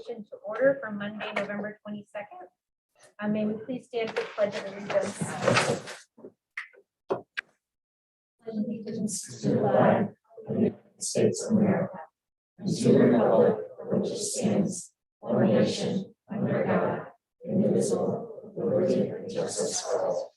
session to order for Monday, November 22nd. May we please stand for pledge of allegiance. Pledge allegiance to the flag of the United States of America and to the republic for which it stands, one nation, under God, indivisible, with liberty and justice for all.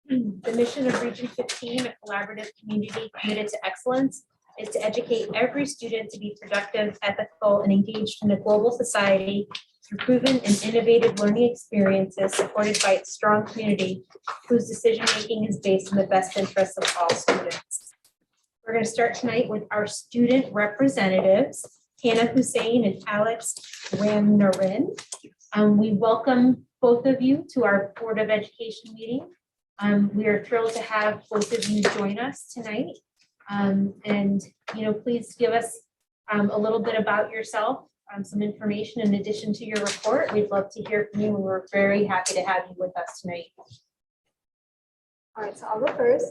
The mission of Region 15, a collaborative community committed to excellence, is to educate every student to be productive, ethical, and engaged in a global society through proven and innovative learning experiences supported by its strong community whose decision-making is based on the best interests of all students. We're going to start tonight with our student representatives, Hannah Hussein and Alex Ramnarin. We welcome both of you to our Board of Education meeting. We are thrilled to have both of you join us tonight. And please give us a little bit about yourself, some information in addition to your report. We'd love to hear from you, and we're very happy to have you with us tonight. All right, so I'll go first.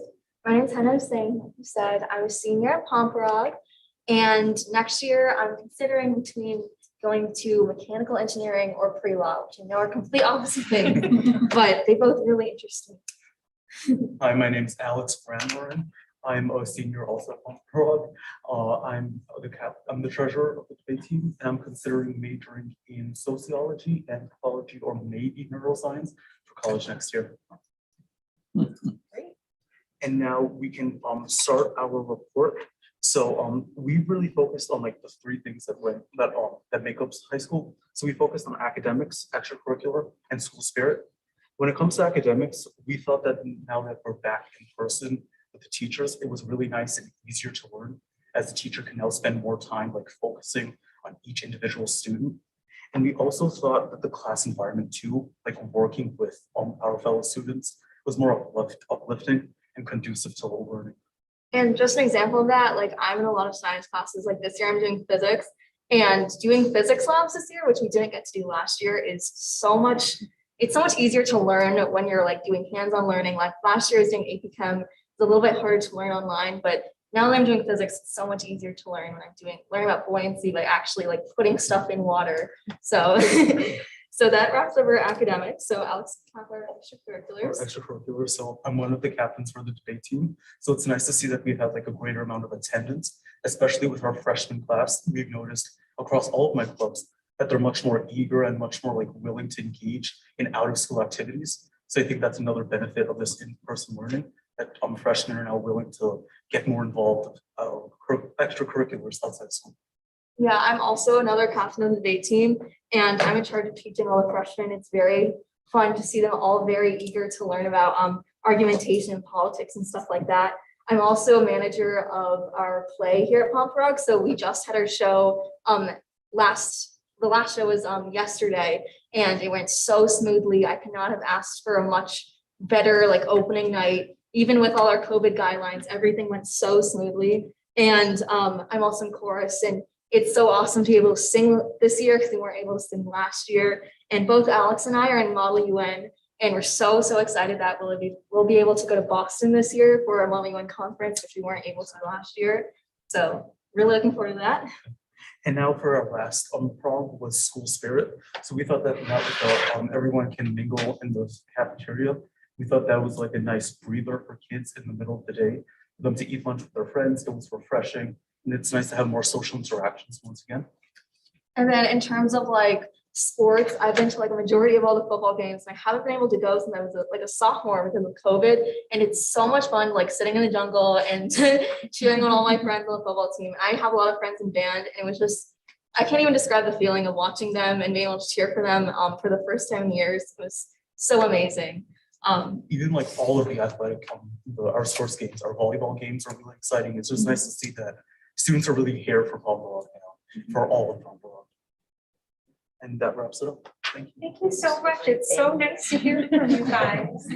My name is Hannah Hussein. Like you said, I'm a senior at Pomperaug, and next year I'm considering between going to mechanical engineering or pre-law, which I know are complete opposite things, but they both really interest me. Hi, my name is Alex Ramnarin. I'm a senior also at Preschool. I'm the treasurer of the debate team, and I'm considering majoring in sociology, anthropology, or maybe neuroscience for college next year. Great. And now we can start our report. So we really focused on like the three things that make up high school. So we focused on academics, extracurricular, and school spirit. When it comes to academics, we thought that now that we're back in person with the teachers, it was really nice and easier to learn, as the teacher can now spend more time like focusing on each individual student. And we also thought that the class environment too, like working with our fellow students, was more uplifting and conducive to learning. And just an example of that, like I'm in a lot of science classes. Like this year I'm doing physics, and doing physics labs this year, which we didn't get to do last year, is so much easier to learn when you're like doing hands-on learning. Like last year I was doing AP Chem. It's a little bit harder to learn online, but now that I'm doing physics, it's so much easier to learn when I'm learning about buoyancy by actually like putting stuff in water. So so that wraps up our academics. So Alex, talk about our extracurriculars. Extracurricular. So I'm one of the captains for the debate team. So it's nice to see that we've had like a greater amount of attendance, especially with our freshman class. We've noticed across all of my clubs that they're much more eager and much more like willing to engage in out of school activities. So I think that's another benefit of this in-person learning, that freshmen are now willing to get more involved extracurriculars outside school. Yeah, I'm also another captain of the debate team, and I'm in charge of teaching all the freshmen. It's very fun to see them all very eager to learn about argumentation and politics and stuff like that. I'm also manager of our play here at Pomperaug. So we just had our show the last show was yesterday, and it went so smoothly. I could not have asked for a much better like opening night. Even with all our COVID guidelines, everything went so smoothly. And I'm also in chorus, and it's so awesome to be able to sing this year because we weren't able to sing last year. And both Alex and I are in Model UN, and we're so excited that we'll be able to go to Boston this year for our Model UN conference, which we weren't able to last year. So really looking forward to that. And now for our last prong was school spirit. So we thought that now that everyone can mingle in the cafeteria, we thought that was like a nice breather for kids in the middle of the day, for them to eat lunch with their friends. It was refreshing, and it's nice to have more social interactions once again. And then in terms of like sports, I've been to like a majority of all the football games, and I haven't been able to go since I was like a sophomore because of COVID. And it's so much fun, like sitting in the jungle and cheering on all my friends on the football team. I have a lot of friends in band, and it was just, I can't even describe the feeling of watching them and being able to cheer for them for the first time in years. It was so amazing. Even like all of the athletic, our sports games, our volleyball games are really exciting. It's just nice to see that students are really here for Pomperaug now, for all of Pomperaug. And that wraps it up. Thank you. Thank you so much. It's so nice to hear from you guys.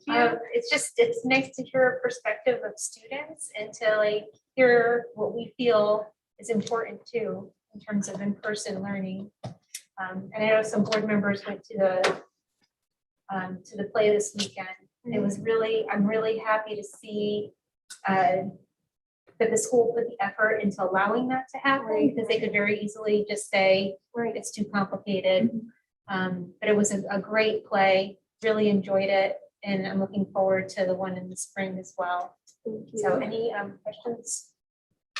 It's nice to hear a perspective of students and to like hear what we feel is important too in terms of in-person learning. And I know some board members went to the play this weekend. It was really, I'm really happy to see that the school put the effort into allowing that to happen, Right. because they could very easily just say, Right. it's too complicated. But it was a great play, really enjoyed it, and I'm looking forward to the one in the spring as well. Thank you. So any questions?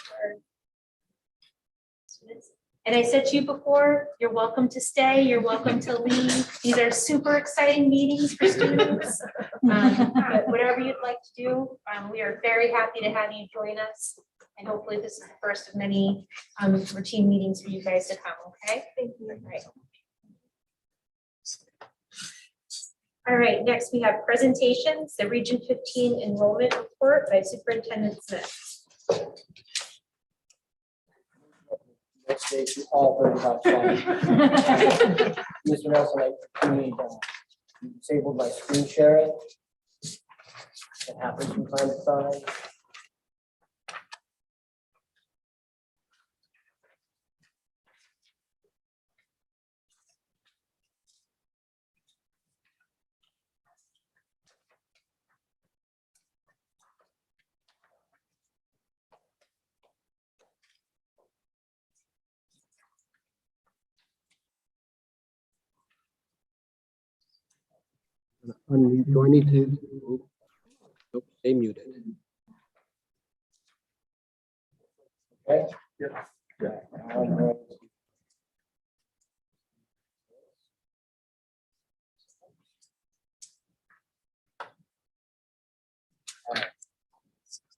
for students? And I said to you before, you're welcome to stay, you're welcome to leave. These are super exciting meetings for students. But whatever you'd like to do, we are very happy to have you join us. And hopefully this is the first of many routine meetings for you guys to come, okay? Thank you. Right. All right, next we have presentations, the Region 15 Enrollment Report by Superintendent Smith. Next day to all 35 slides. Mr. Nelson, I need you disabled my screen sharing. It happens from time to time. Unmute. Do I need to? Nope, stay muted. Okay. Yeah.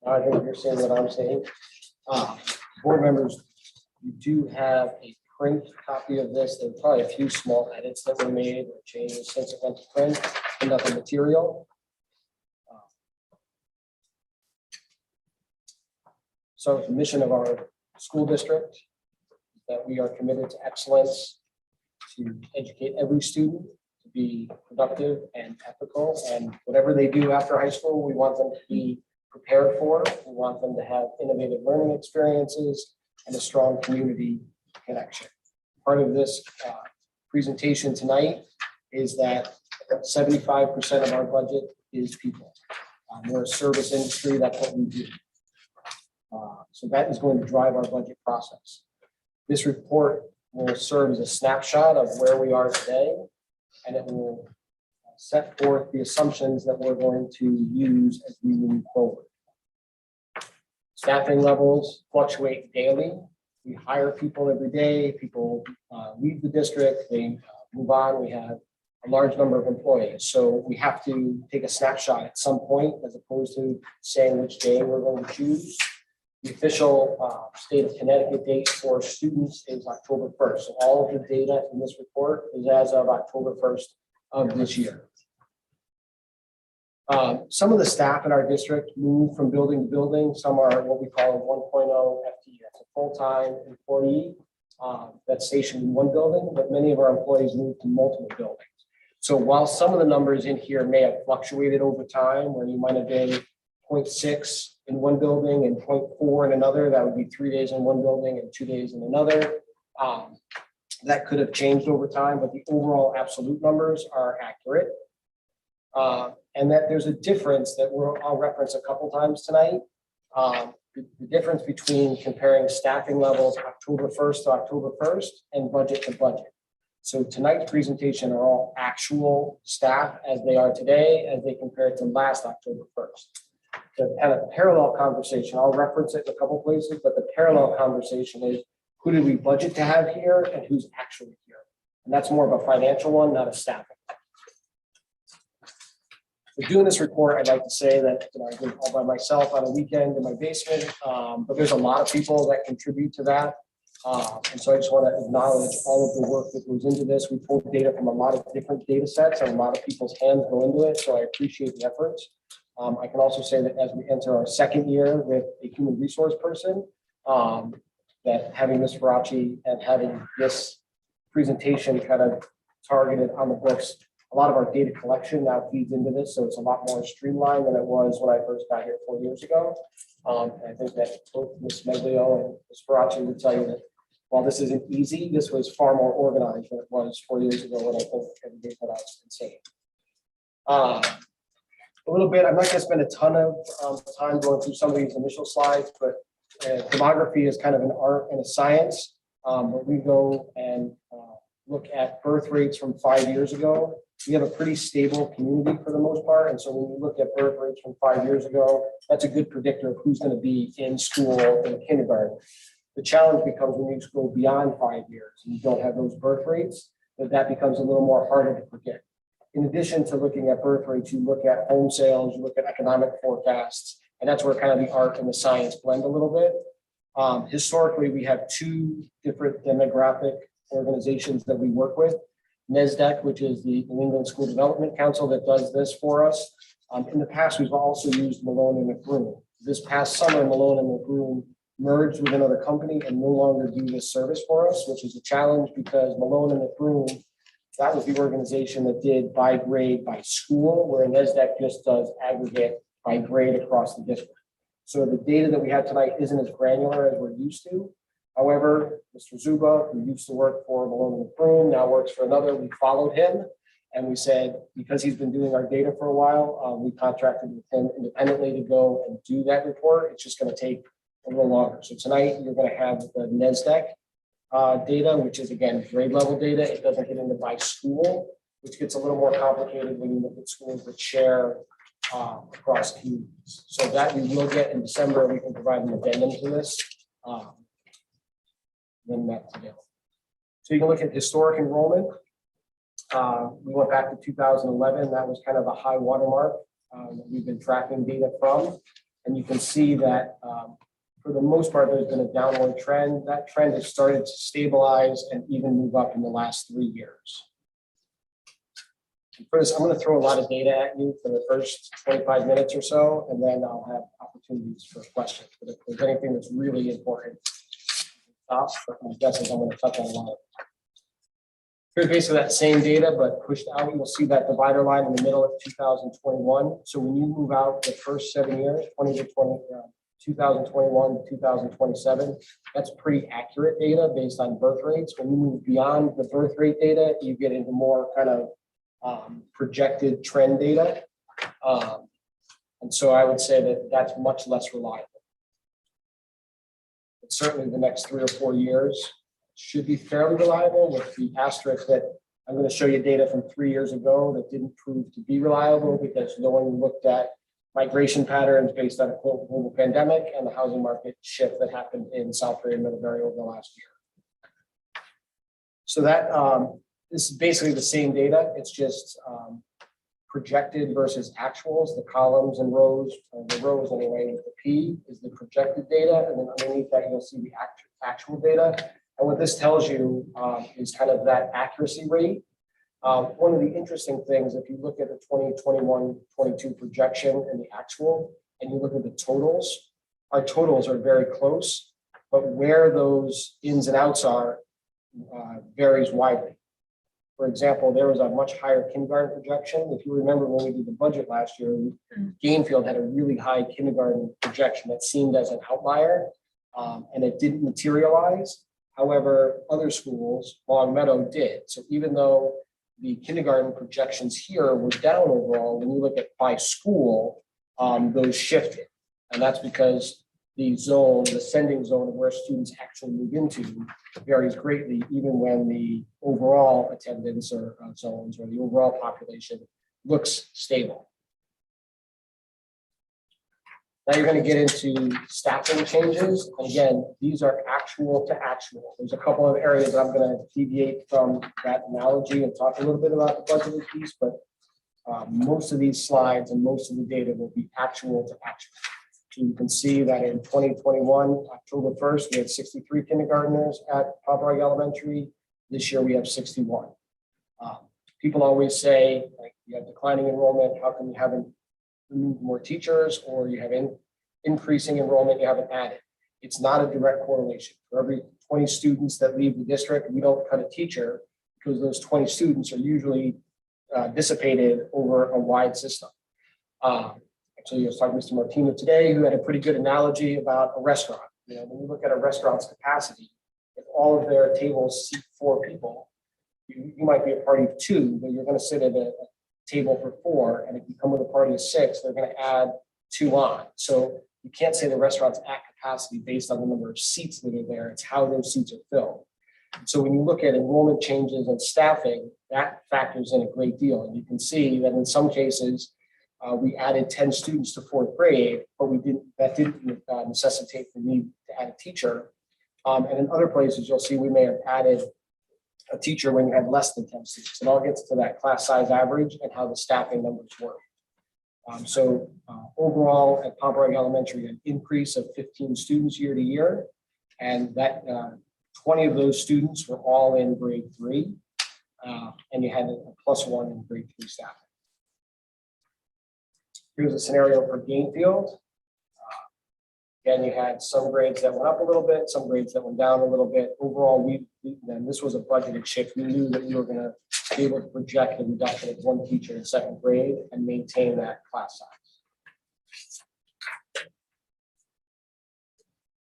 I think you're saying what I'm saying. Board members, you do have a print copy of this. There were probably a few small edits that were made or changes since it went to print, and nothing material. So the mission of our school district is that we are committed to excellence, to educate every student to be productive and ethical, and whatever they do after high school, we want them to be prepared for. We want them to have innovative learning experiences and a strong community connection. Part of this presentation tonight is that 75% of our budget is people. We're a service industry, that's what we do. So that is going to drive our budget process. This report will serve as a snapshot of where we are today, and it will set forth the assumptions that we're going to use as we move forward. Staffing levels fluctuate daily. We hire people every day. People leave the district, they move on. We have a large number of employees. So we have to take a snapshot at some point as opposed to saying which day we're going to choose. The official state of Connecticut date for students is October 1st. So all of the data in this report is as of October 1st of this year. Some of the staff in our district move from building to building. Some are what we call a 1.0 FTE. That's a full-time employee that's stationed in one building, but many of our employees move to multiple buildings. So while some of the numbers in here may have fluctuated over time, where you might have been 0.6 in one building and 0.4 in another, that would be 3 days in one building and 2 days in another. That could have changed over time, but the overall absolute numbers are accurate. And that there's a difference that I'll reference a couple times tonight. The difference between comparing staffing levels October 1st to October 1st and budget to budget. So tonight's presentation are all actual staff as they are today, as they compare to last October 1st. The kind of parallel conversation, I'll reference it in a couple places, but the parallel conversation is who did we budget to have here and who's actually here? And that's more of a financial one, not a staffing. For doing this report, I'd like to say that I did it all by myself on a weekend in my basement, but there's a lot of people that contribute to that. And so I just want to acknowledge all of the work that goes into this. We pulled data from a lot of different data sets and a lot of people's hands go into it. So I appreciate the efforts. I can also say that as we enter our second year with a human resource person, that having Ms. Faraci and having this presentation kind of targeted on the books, a lot of our data collection now feeds into this. So it's a lot more streamlined than it was when I first got here 4 years ago. I think that both Ms. Meglio and Ms. Faraci would tell you that while this isn't easy, this was far more organized than it was 4 years ago when I think everything that I was insane. A little bit, I'm not going to spend a ton of time going through some of these initial slides, but demography is kind of an art and a science, but we go and look at birth rates from 5 years ago. We have a pretty stable community for the most part. And so when you look at birth rates from 5 years ago, that's a good predictor of who's going to be in school in kindergarten. The challenge becomes when you go beyond 5 years and you don't have those birth rates, that becomes a little more harder to predict. In addition to looking at birth rates, you look at home sales, you look at economic forecasts, and that's where kind of the art and the science blend a little bit. Historically, we have two different demographic organizations that we work with. NESDEC, which is the New England School Development Council that does this for us. In the past, we've also used Malone and McBroom. This past summer, Malone and McBroom merged with another company and no longer do this service for us, which is a challenge because Malone and McBroom, that was the organization that did by grade by school, where NESDEC just does aggregate by grade across the district. So the data that we have tonight isn't as granular as we're used to. However, Mr. Zuba, who used to work for Malone and McBroom, now works for another. We followed him and we said, because he's been doing our data for a while, we contracted with him independently to go and do that report. It's just going to take a little longer. So tonight you're going to have the NESDEC data, which is again grade level data. It doesn't get into by school, which gets a little more complicated when you look at schools that share across communities. So that we will get in December. We can provide an addendum to this. When that together. So you can look at historic enrollment. We went back to 2011. That was kind of a high watermark that we've been tracking data from. And you can see that for the most part, there's been a downward trend. That trend has started to stabilize and even move up in the last 3 years. And for this, I'm going to throw a lot of data at you for the first 25 minutes or so, and then I'll have opportunities for questions. But if there's anything that's really important, but my guess is I'm going to touch on a lot of it. Here's basically that same data, but pushed out. You'll see that divider line in the middle of 2021. So when you move out the first 7 years, 2021 to 2027, that's pretty accurate data based on birth rates. When you move beyond the birth rate data, you get into more kind of projected trend data. And so I would say that that's much less reliable. Certainly the next 3 or 4 years should be fairly reliable, with the asterisk that I'm going to show you data from 3 years ago that didn't prove to be reliable because no one looked at migration patterns based on a global pandemic and the housing market shift that happened in South Korea and Middlebury over the last year. So that this is basically the same data. It's just projected versus actuals, the columns and rows, the rows anyway, the P is the projected data, and then underneath that you'll see the actual data. And what this tells you is kind of that accuracy rate. One of the interesting things, if you look at the 2021-22 projection and the actual, and you look at the totals, our totals are very close, but where those ins and outs are varies widely. For example, there was a much higher kindergarten projection. If you remember when we did the budget last year, Gainfield had a really high kindergarten projection that seemed as an outlier, and it didn't materialize. However, other schools, Longmeadow did. So even though the kindergarten projections here were down overall, when you look at by school, those shifted. And that's because the zone, the sending zone of where students actually move into varies greatly, even when the overall attendance or zones or the overall population looks stable. Now you're going to get into staffing changes. And again, these are actual to actual. There's a couple of areas that I'm going to deviate from that analogy and talk a little bit about the budgeting piece, but most of these slides and most of the data will be actual to actual. So you can see that in 2021, October 1st, we had 63 kindergartners at Pomeroy Elementary. This year we have 61. People always say, like, you have declining enrollment, how come you haven't removed more teachers, or you have increasing enrollment, you haven't added? It's not a direct correlation. For every 20 students that leave the district, we don't cut a teacher, because those 20 students are usually dissipated over a wide system. Actually, I was talking to Mr. Martino today, who had a pretty good analogy about a restaurant. You know, when you look at a restaurant's capacity, if all of their tables seat 4 people, you might be a party of 2, but you're going to sit at a table for 4. And if you come with a party of 6, they're going to add 2 on. So you can't say the restaurant's at capacity based on the number of seats that are there. It's how those seats are filled. So when you look at enrollment changes and staffing, that factors in a great deal. And you can see that in some cases, we added 10 students to fourth grade, but that didn't necessitate the need to add a teacher. And in other places, you'll see we may have added a teacher when you had less than 10 students. It all gets to that class size average and how the staffing numbers work. Overall at Pomeroy Elementary, an increase of 15 students year to year, and that 20 of those students were all in grade 3, and you had a +1 in grade 3 staffing. Here's a scenario for Gainfield. Again, you had some grades that went up a little bit, some grades that went down a little bit. Overall, and this was a budgeted shift. We knew that we were going to be able to project a reduction of 1 teacher in 2nd grade and maintain that class size.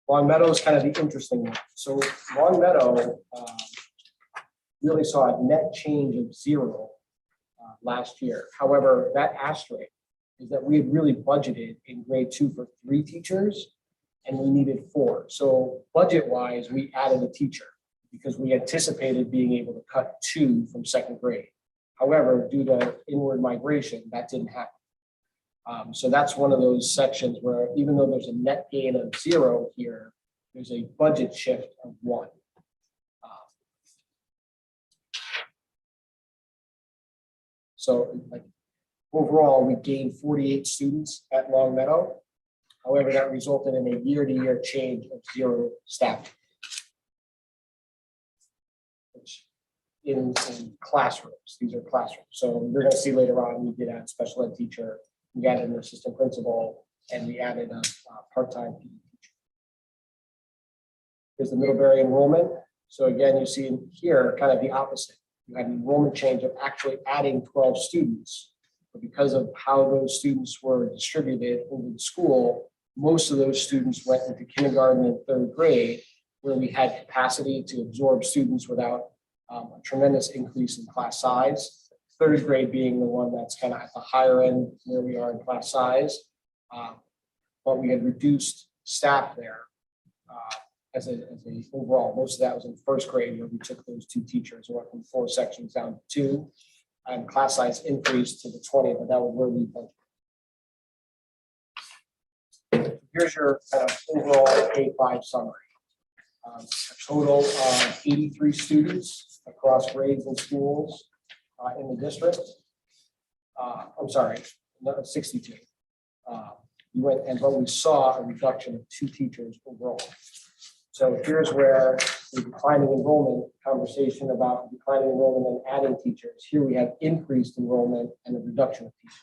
Longmeadow is kind of the interesting one. So Longmeadow really saw a net change of 0 last year. However, that asterisk is that we had really budgeted in grade 2 for 3 teachers and we needed 4. So budget-wise, we added a teacher because we anticipated being able to cut 2 from 2nd grade. However, due to inward migration, that didn't happen. So that's one of those sections where even though there's a net gain of 0 here, there's a budget shift of 1. So like overall, we gained 48 students at Longmeadow. However, that resulted in a year-to-year change of 0 staff. Which in classrooms, these are classrooms. So you're going to see later on, we did add special ed teacher, we added an assistant principal, and we added a part-time PE teacher. Here's the Middlebury enrollment. So again, you see here kind of the opposite. You had an enrollment change of actually adding 12 students. But because of how those students were distributed over the school, most of those students went into kindergarten and 3rd grade, where we had capacity to absorb students without a tremendous increase in class size. 3rd grade being the one that's kind of at the higher end where we are in class size. But we had reduced staff there as a overall. Most of that was in 1st grade where we took those 2 teachers and went from 4 sections down to 2. And class size increased to the 20, but that was where we budgeted. Here's your kind of overall K-5 summary. A total of 83 students across grades and schools in the district. I'm sorry, no, 62. But we saw a reduction of 2 teachers overall. So here's where the declining enrollment conversation about declining enrollment and adding teachers. Here we have increased enrollment and a reduction of teachers.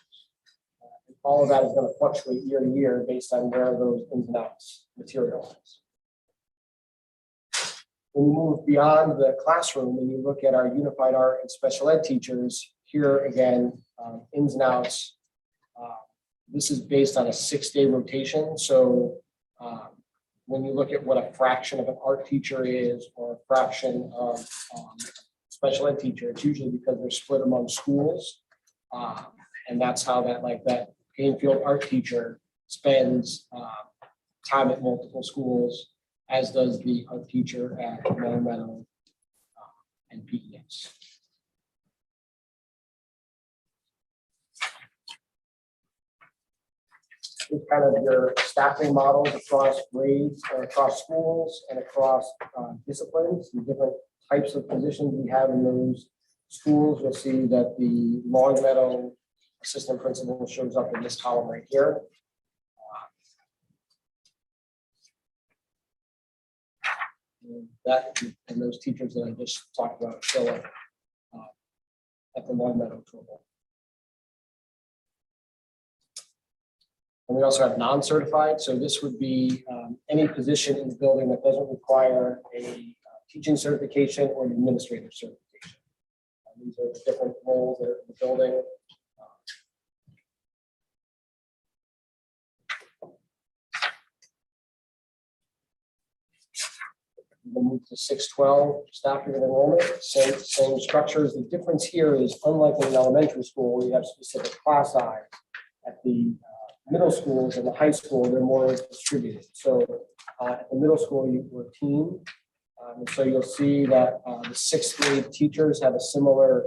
All of that is going to fluctuate year to year based on where those ins and outs materialize. When you move beyond the classroom and you look at our unified art and special ed teachers, here again, ins and outs. This is based on a 6-day rotation. So when you look at what a fraction of an art teacher is or a fraction of special ed teacher, it's usually because they're split among schools. And that's how that Gainfield art teacher spends time at multiple schools, as does the art teacher at Longmeadow and PES. It's kind of your staffing models across grades, across schools, and across disciplines, the different types of positions we have in those schools. You'll see that the Longmeadow assistant principal shows up in this column right here. And those teachers that I just talked about show up at the Longmeadow total. And we also have non-certified. So this would be any position in the building that doesn't require a teaching certification or an administrative certification. These are the different roles that are in the building. We'll move to 612, staffing and enrollment, same structures. The difference here is, unlike in elementary school, where you have specific class size at the middle schools and the high school, they're more distributed. So at the middle school, we're a team. And so you'll see that the sixth grade teachers have a similar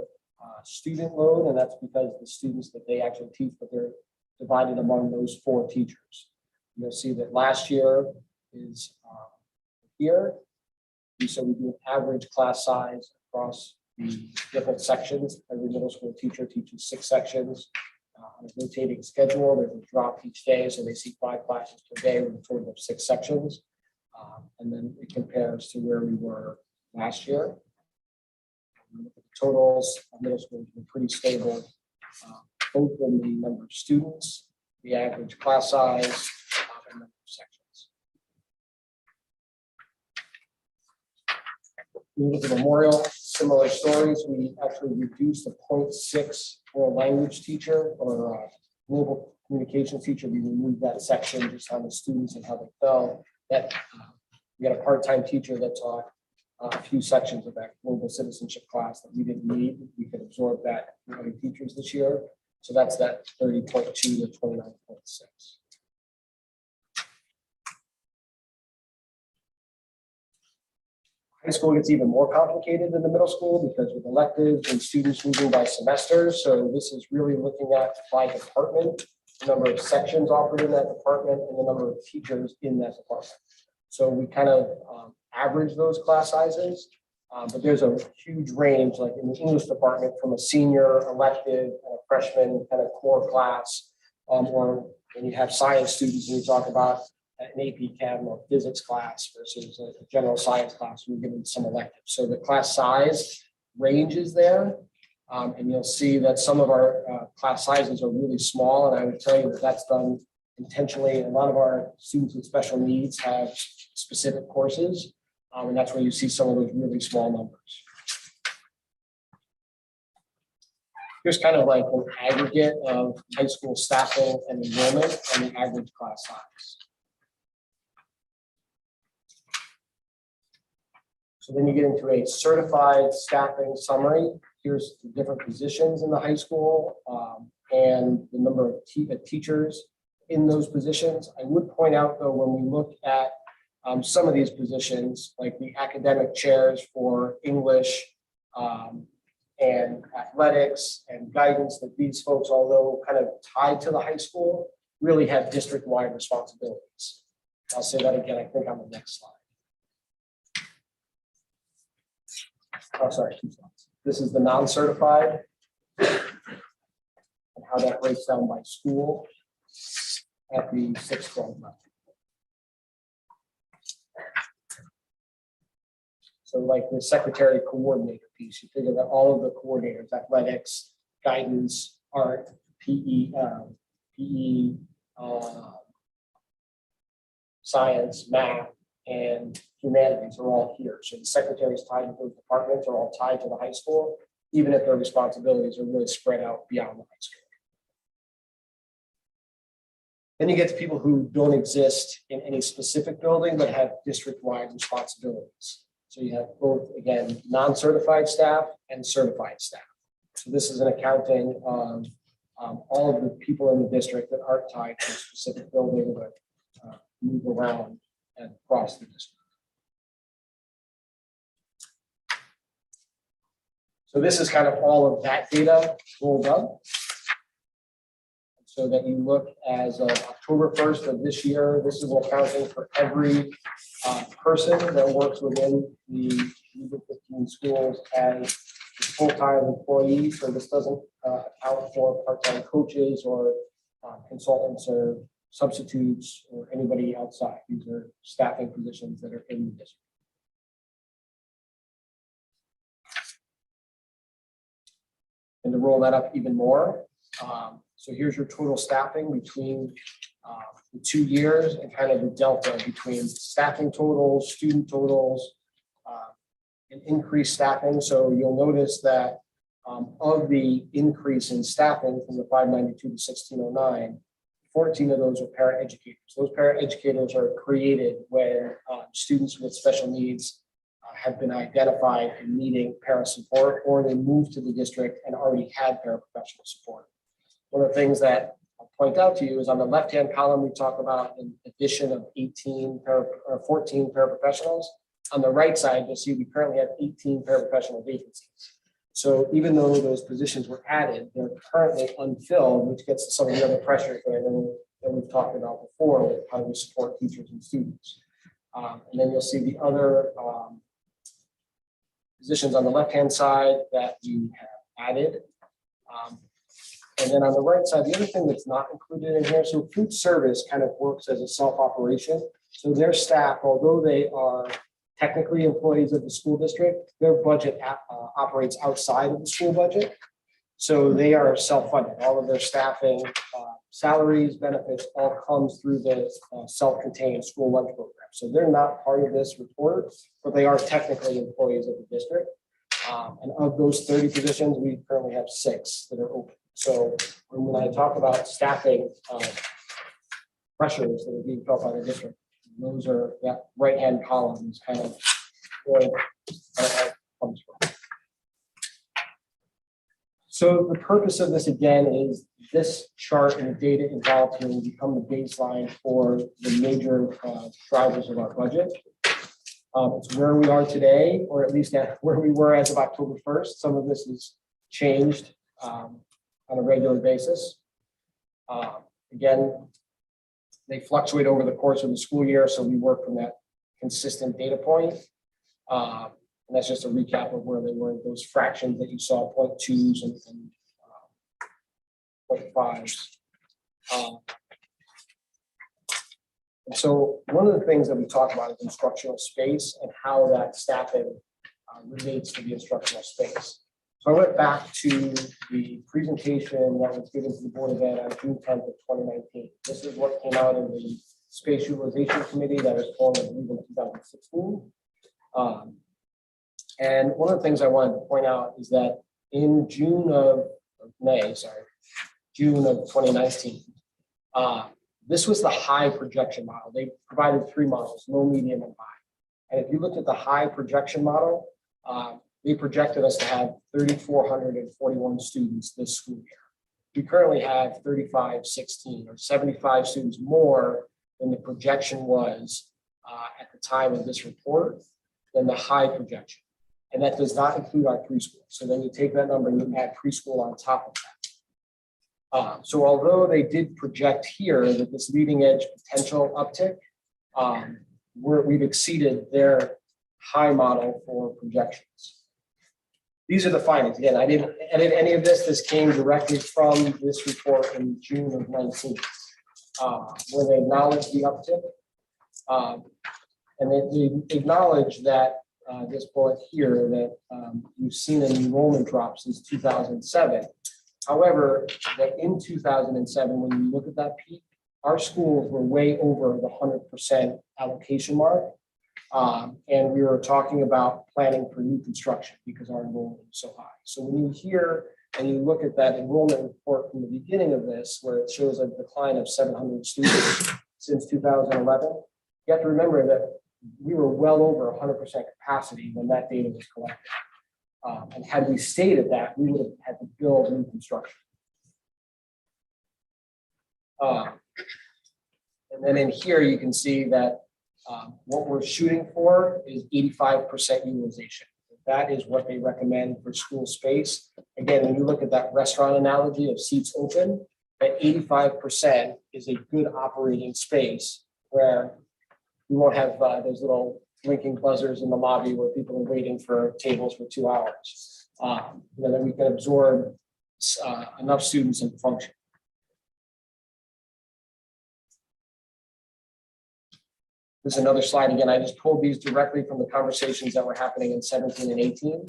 student load, and that's because the students that they actually teach, but they're divided among those 4 teachers. You'll see that last year is here. So we do an average class size across the different sections. Every middle school teacher teaches 6 sections on a rotating schedule. There's a drop each day, so they see 5 classes per day with a total of 6 sections. And then it compares to where we were last year. The totals of middle school have been pretty stable, both in the number of students, the average class size, and number of sections. We look at Memorial, similar stories. We actually reduced the 0.6 for a language teacher or global communication teacher. We removed that section just on the students and how they fell. That we had a part-time teacher that taught a few sections of that global citizenship class that we didn't need. We could absorb that in other teachers this year. So that's that 30.2 to 29.6. High school gets even more complicated than the middle school because with electives and students moving by semester. So this is really looking at by department, the number of sections offered in that department and the number of teachers in that department. So we kind of average those class sizes, but there's a huge range, like in the English department, from a senior elective and a freshman kind of core class, or when you have science students and you talk about an AP Chem or physics class versus a general science class, we're given some electives. So the class size range is there, and you'll see that some of our class sizes are really small, and I would tell you that that's done intentionally. A lot of our students with special needs have specific courses, and that's where you see some of those really small numbers. Here's kind of like an aggregate of high school staffing and enrollment and the average class size. So then you get into a certified staffing summary. Here's the different positions in the high school and the number of teachers in those positions. I would point out though, when we look at some of these positions, like the academic chairs for English and athletics and guidance, that these folks, although kind of tied to the high school, really have district-wide responsibilities. I'll say that again, I think on the next slide. Oh, sorry, 2 slides. This is the non-certified and how that breaks down by school at the 6-12 level. So like the secretary coordinator piece, you figure that all of the coordinators, athletics, guidance, art, PE, science, math, and humanities are all here. So the secretaries tied to those departments are all tied to the high school, even if their responsibilities are really spread out beyond the high school. Then you get to people who don't exist in any specific building, but have district-wide responsibilities. So you have both, again, non-certified staff and certified staff. So this is an accounting of all of the people in the district that aren't tied to a specific building, but move around and across the district. So this is kind of all of that data rolled up. So that you look as of October 1st of this year, this is accounting for every person that works within the 15 schools as a full-time employee. So this doesn't account for part-time coaches or consultants or substitutes or anybody outside. These are staffing positions that are in the district. And to roll that up even more, so here's your total staffing between the 2 years and kind of the delta between staffing totals, student totals, and increased staffing. So you'll notice that of the increase in staffing from the 592 to 1609, 14 of those are paraeducators. Those paraeducators are created when students with special needs have been identified and needing para support, or they moved to the district and already had paraprofessional support. One of the things that I'll point out to you is on the left-hand column, we talk about an addition of 14 paraprofessionals. On the right side, you'll see we currently have 18 paraprofessional vacancies. So even though those positions were added, they're currently unfilled, which gets to some of the other pressures that I know that we've talked about before with how do we support teachers and students. And then you'll see the other positions on the left-hand side that you have added. And then on the right side, the other thing that's not included in here, so food service kind of works as a self-operation. So their staff, although they are technically employees of the school district, their budget operates outside of the school budget. So they are self-funded. All of their staffing, salaries, benefits, all comes through the self-contained school lunch program. So they're not part of this report, but they are technically employees of the district. And of those 30 positions, we currently have 6 that are open. So when I talk about staffing pressures that are being felt by the district, those are that right-hand column is kind of where that comes from. So the purpose of this again is this chart and the data involved here will become the baseline for the major drivers of our budget. It's where we are today, or at least at where we were as of October 1st. Some of this has changed on a regular basis. Again, they fluctuate over the course of the school year, so we work from that consistent data point. And that's just a recap of where they were, those fractions that you saw, 0.2s and 0.5s. And so one of the things that we talk about is instructional space and how that staffing relates to the instructional space. So I went back to the presentation that was given to the Board of Ed on June 10th of 2019. This is what came out of the Space Utilization Committee that was formed, I believe, in 2016. And one of the things I wanted to point out is that in June of 2019, this was the high projection model. They provided 3 models, low, medium, and high. And if you looked at the high projection model, they projected us to have 3,441 students this school year. We currently have 3,516 or 75 students more than the projection was at the time of this report than the high projection. And that does not include our preschool. So then you take that number and you add preschool on top of that. So although they did project here that this leading edge potential uptick, we've exceeded their high model for projections. These are the findings. Again, I didn't edit any of this. This came directly from this report in June of 19, where they acknowledged the uptick. And they acknowledge that this bullet here that you've seen an enrollment drop since 2007. However, that in 2007, when you look at that peak, our schools were way over the 100% allocation mark. And we were talking about planning for new construction because our enrollment was so high. So when you hear and you look at that enrollment report from the beginning of this, where it shows a decline of 700 students since 2011, you have to remember that we were well over 100% capacity when that data was collected. And had we stayed at that, we would have had to build new construction. And then in here, you can see that what we're shooting for is 85% utilization. That is what they recommend for school space. Again, when you look at that restaurant analogy of seats open, that 85% is a good operating space where you won't have those little blinking buzzers in the lobby where people are waiting for tables for 2 hours. Then we can absorb enough students and function. There's another slide again. I just pulled these directly from the conversations that were happening in 17 and 18.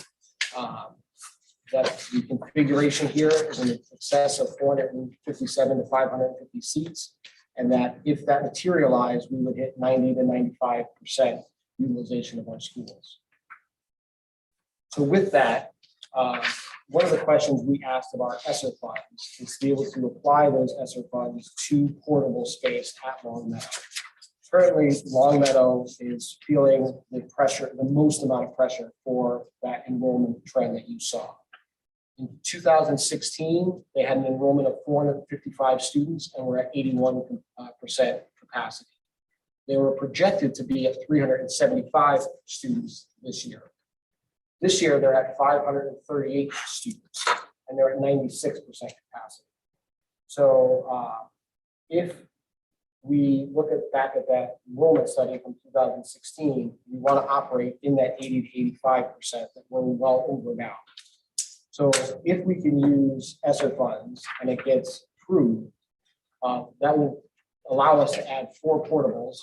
That the configuration here is in excess of 457 to 550 seats. And that if that materialized, we would hit 90 to 95% utilization of our schools. So with that, one of the questions we asked of our ESSER funds is to be able to apply those ESSER funds to portable space at Longmeadow. Currently, Longmeadow is feeling the pressure, the most amount of pressure for that enrollment trend that you saw. In 2016, they had an enrollment of 455 students and were at 81% capacity. They were projected to be at 375 students this year. This year, they're at 538 students, and they're at 96% capacity. So if we look back at that enrollment study from 2016, we want to operate in that 80 to 85% that we're well over now. So if we can use ESSER funds and it gets approved, that will allow us to add 4 portables.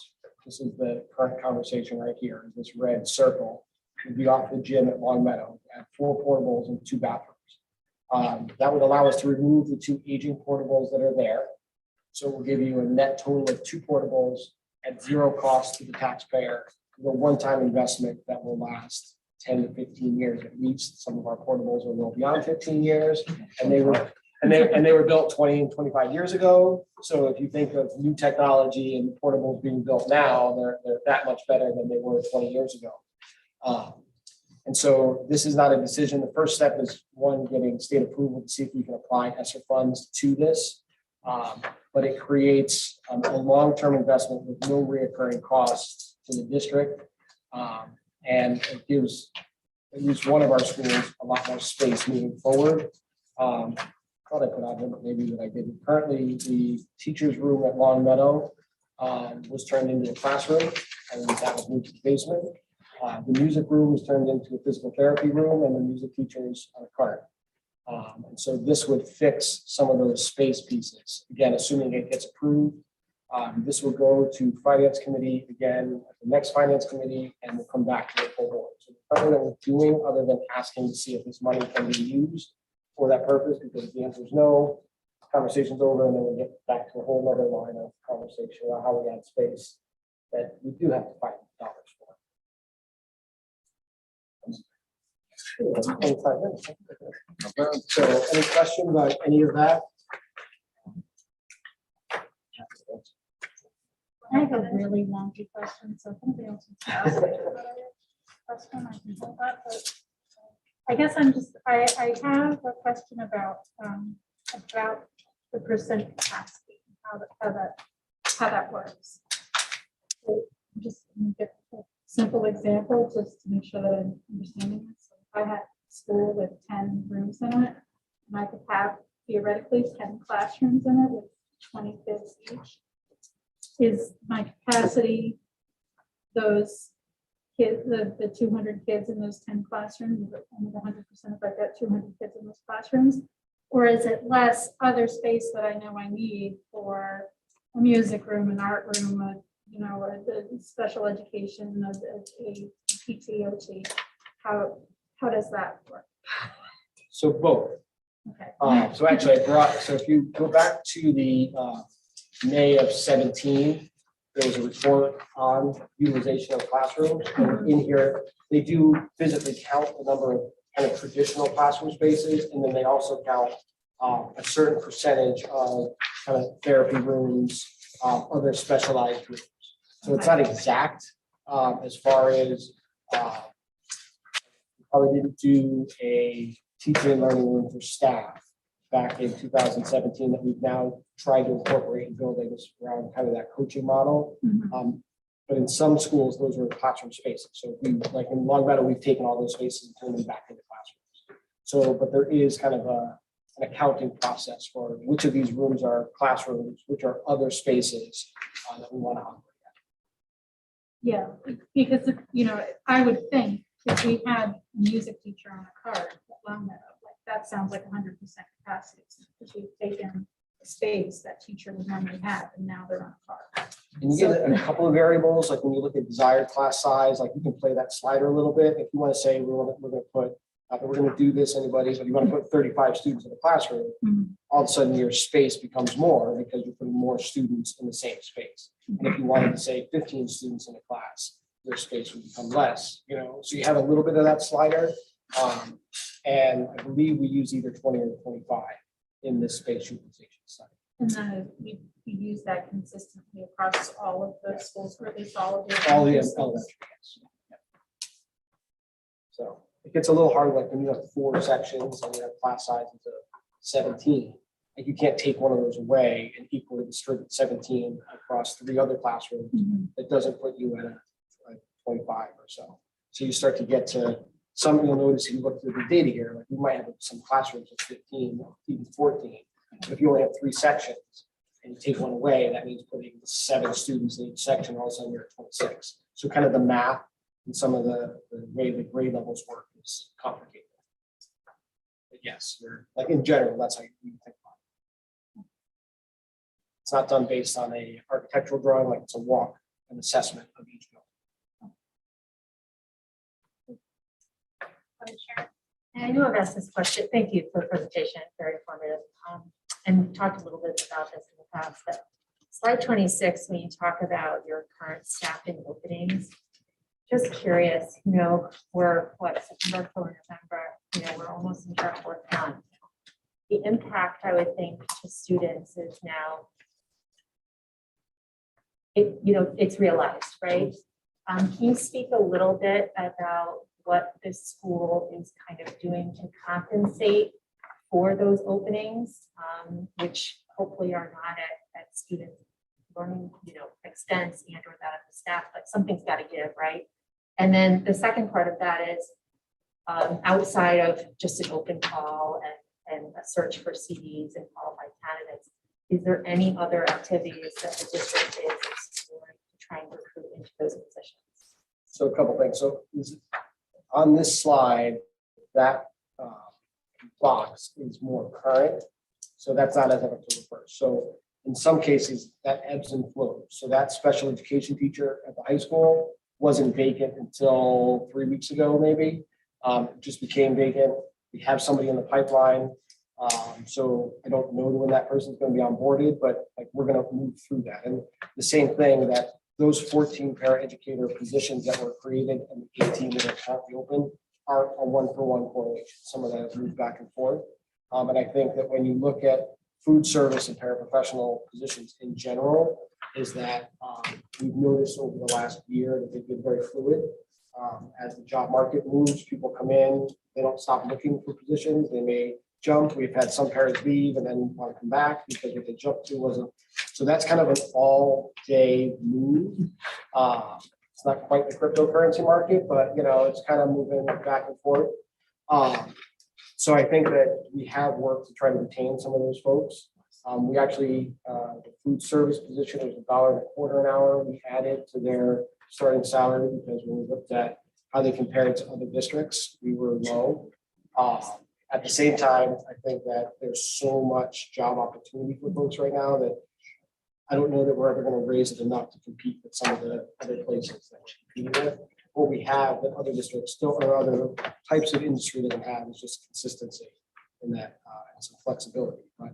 This is the current conversation right here, this red circle. Would be off the gym at Longmeadow, add 4 portables and 2 bathrooms. That would allow us to remove the 2 aging portables that are there. So we'll give you a net total of 2 portables at 0 cost to the taxpayer, with a one-time investment that will last 10 to 15 years at least. Some of our portables are well beyond 15 years, and they were built 20 and 25 years ago. So if you think of new technology and portables being built now, they're that much better than they were 20 years ago. And so this is not a decision. The first step is getting state approval to see if we can apply ESSER funds to this. But it creates a long-term investment with no recurring costs to the district. And it gives at least one of our schools a lot more space moving forward. I thought I put out here, but maybe that I didn't. Currently, the teacher's room at Longmeadow was turned into a classroom, and that was moved to the basement. The music room was turned into a physical therapy room, and the music teachers are cart. And so this would fix some of those space pieces. Again, assuming it gets approved, this will go to finance committee again, at the next finance committee, and we'll come back to the full board. So nothing that we're doing other than asking to see if this money can be used for that purpose, because the answer is no. Conversation's over, and then we get back to a whole other line of conversation about how we add space that we do have to find dollars for. 25 minutes. So any questions about any of that? I have a really wonky question, so if anybody else wants to ask a question, I can hold that, but I guess I have a question about the percent capacity, how that works. So just get a simple example, just to make sure that I'm understanding this. So if I had a school with 10 rooms in it, and I could have theoretically 10 classrooms in it with 20 kids each. Is my capacity those kids, the 200 kids in those 10 classrooms, is it only 100% if I've got 200 kids in those classrooms? Or is it less other space that I know I need for a music room, an art room, a special education, a PTOT? How does that work? So both. Okay. So actually so if you go back to the May of 17, there was a report on utilization of classrooms. And in here, they do physically count the number of kind of traditional classroom spaces, and then they also count a certain percentage of kind of therapy rooms, other specialized rooms. So it's not exact as far as probably didn't do a teaching and learning room for staff back in 2017 that we've now tried to incorporate and build around kind of that coaching model. Mhm. But in some schools, those are classroom spaces. So we, like in Longmeadow, we've taken all those spaces and turned them back into classrooms. So, but there is kind of an accounting process for which of these rooms are classrooms, which are other spaces that we want to operate at. Yeah, because I would think if we had a music teacher on a cart at Longmeadow, like that sounds like 100% capacity. Because we've taken the space that teacher would normally have, and now they're on a cart. And you get a couple of variables, like when you look at desired class size, like you can play that slider a little bit. If you want to say we're going to do this, anybody, but you want to put 35 students in a classroom, Mhm. all of a sudden your space becomes more because you're putting more students in the same space. And if you wanted to say 15 students in a class, your space would become less, so you have a little bit of that slider. And I believe we use either 20 or 25 in this space utilization study. And then we use that consistently across all of the schools, or at least all of the. All the elementary schools. elementary, yes. So it gets a little hard, like when you have 4 sections and you have class sizes of 17. Like you can't take one of those away and equally distribute 17 across 3 other classrooms. That doesn't put you at a 25 or so. So you start to get to some, you'll notice if you look through the data here, like you might have some classrooms of 15, even 14. But if you only have 3 sections and you take one away, that means putting 7 students in each section, all of a sudden you're at 26. So kind of the math and some of the way the grade levels work is complicated. But yes, you're, like in general, that's how you think about it. It's not done based on a architectural drawing, like it's a walk, an assessment of each building. And I know I've asked this question. Thank you for the presentation. Very informative. And we've talked a little bit about this in the past, but slide 26, when you talk about your current staffing openings, just curious, you know, we're what, September, October, November, we're almost in our 4th month. The impact, I would think, to students is now, it's realized, right? Can you speak a little bit about what this school is kind of doing to compensate for those openings, which hopefully are not at students' learning, expense and or that of the staff, but something's got to give, right? And then the second part of that is outside of just an open call and a search for CVs and qualified candidates, is there any other activities that the district is exploring to try and recruit into those positions? So a couple things. So on this slide, that box is more current. So that's not as of October 1st. So in some cases that ebbs and flows. So that special education teacher at the high school wasn't vacant until 3 weeks ago, maybe. It just became vacant. We have somebody in the pipeline. So I don't know when that person's going to be onboarded, but like we're going to move through that. And the same thing that those 14 paraeducator positions that were created and the 18 that are currently open are a 1-for-1 correlation. Some of that have moved back and forth. And I think that when you look at food service and paraprofessional positions in general, is that we've noticed over the last year that they've been very fluid. As the job market moves, people come in, they don't stop looking for positions. They may jump. We've had some parents leave and then want to come back because what they jumped to wasn't. So that's kind of an all-day move. It's not quite the cryptocurrency market, but it's kind of moving back and forth. So I think that we have worked to try to retain some of those folks. We actually, the food service position was $1.25 an hour. We added to their starting salary because when we looked at how they compared to other districts, we were low. At the same time, I think that there's so much job opportunity for folks right now that I don't know that we're ever going to raise it enough to compete with some of the other places that we're competing with. What we have that other districts still or other types of industry that we have is just consistency in that and some flexibility. But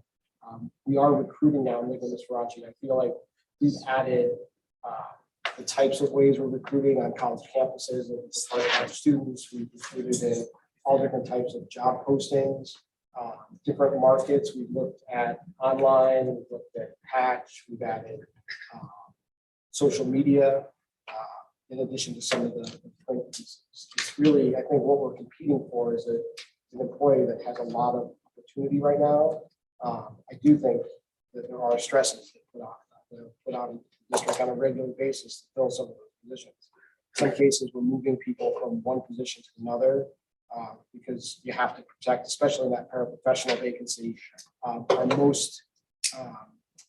we are recruiting now, Nicholas Ms. Ferracci. I feel like we've added the types of ways we're recruiting on college campuses and part-time students. We've recruited in all different types of job postings, different markets. We've looked at online, we've looked at patch, we've added social media, in addition to some of the print pieces. It's really, I think what we're competing for is an employee that has a lot of opportunity right now. I do think that there are stresses that put on the district on a regular basis to fill some of those positions. In some cases, we're moving people from one position to another because you have to protect, especially in that paraprofessional vacancy. Our most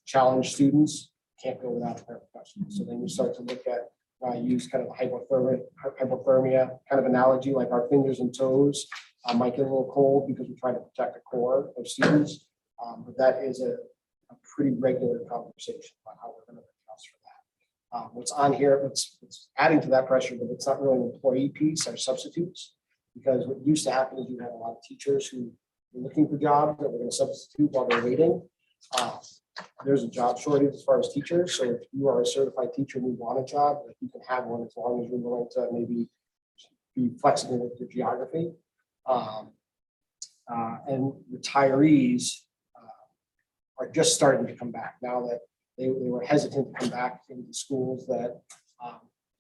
challenged students can't go without a paraprofessional. So then you start to look at use kind of a hypothermia kind of analogy, like our fingers and toes might get a little cold because we're trying to protect the core of students. But that is a pretty regular conversation about how we're going to adjust for that. What's on here, what's adding to that pressure, but it's not really an employee piece, are substitutes. Because what used to happen is you had a lot of teachers who were looking for jobs that were going to substitute while they're waiting. There's a job shortage as far as teachers. So if you are a certified teacher and you want a job, like you can have one as long as you're willing to maybe be flexible with your geography. And retirees are just starting to come back now that they were hesitant to come back into schools that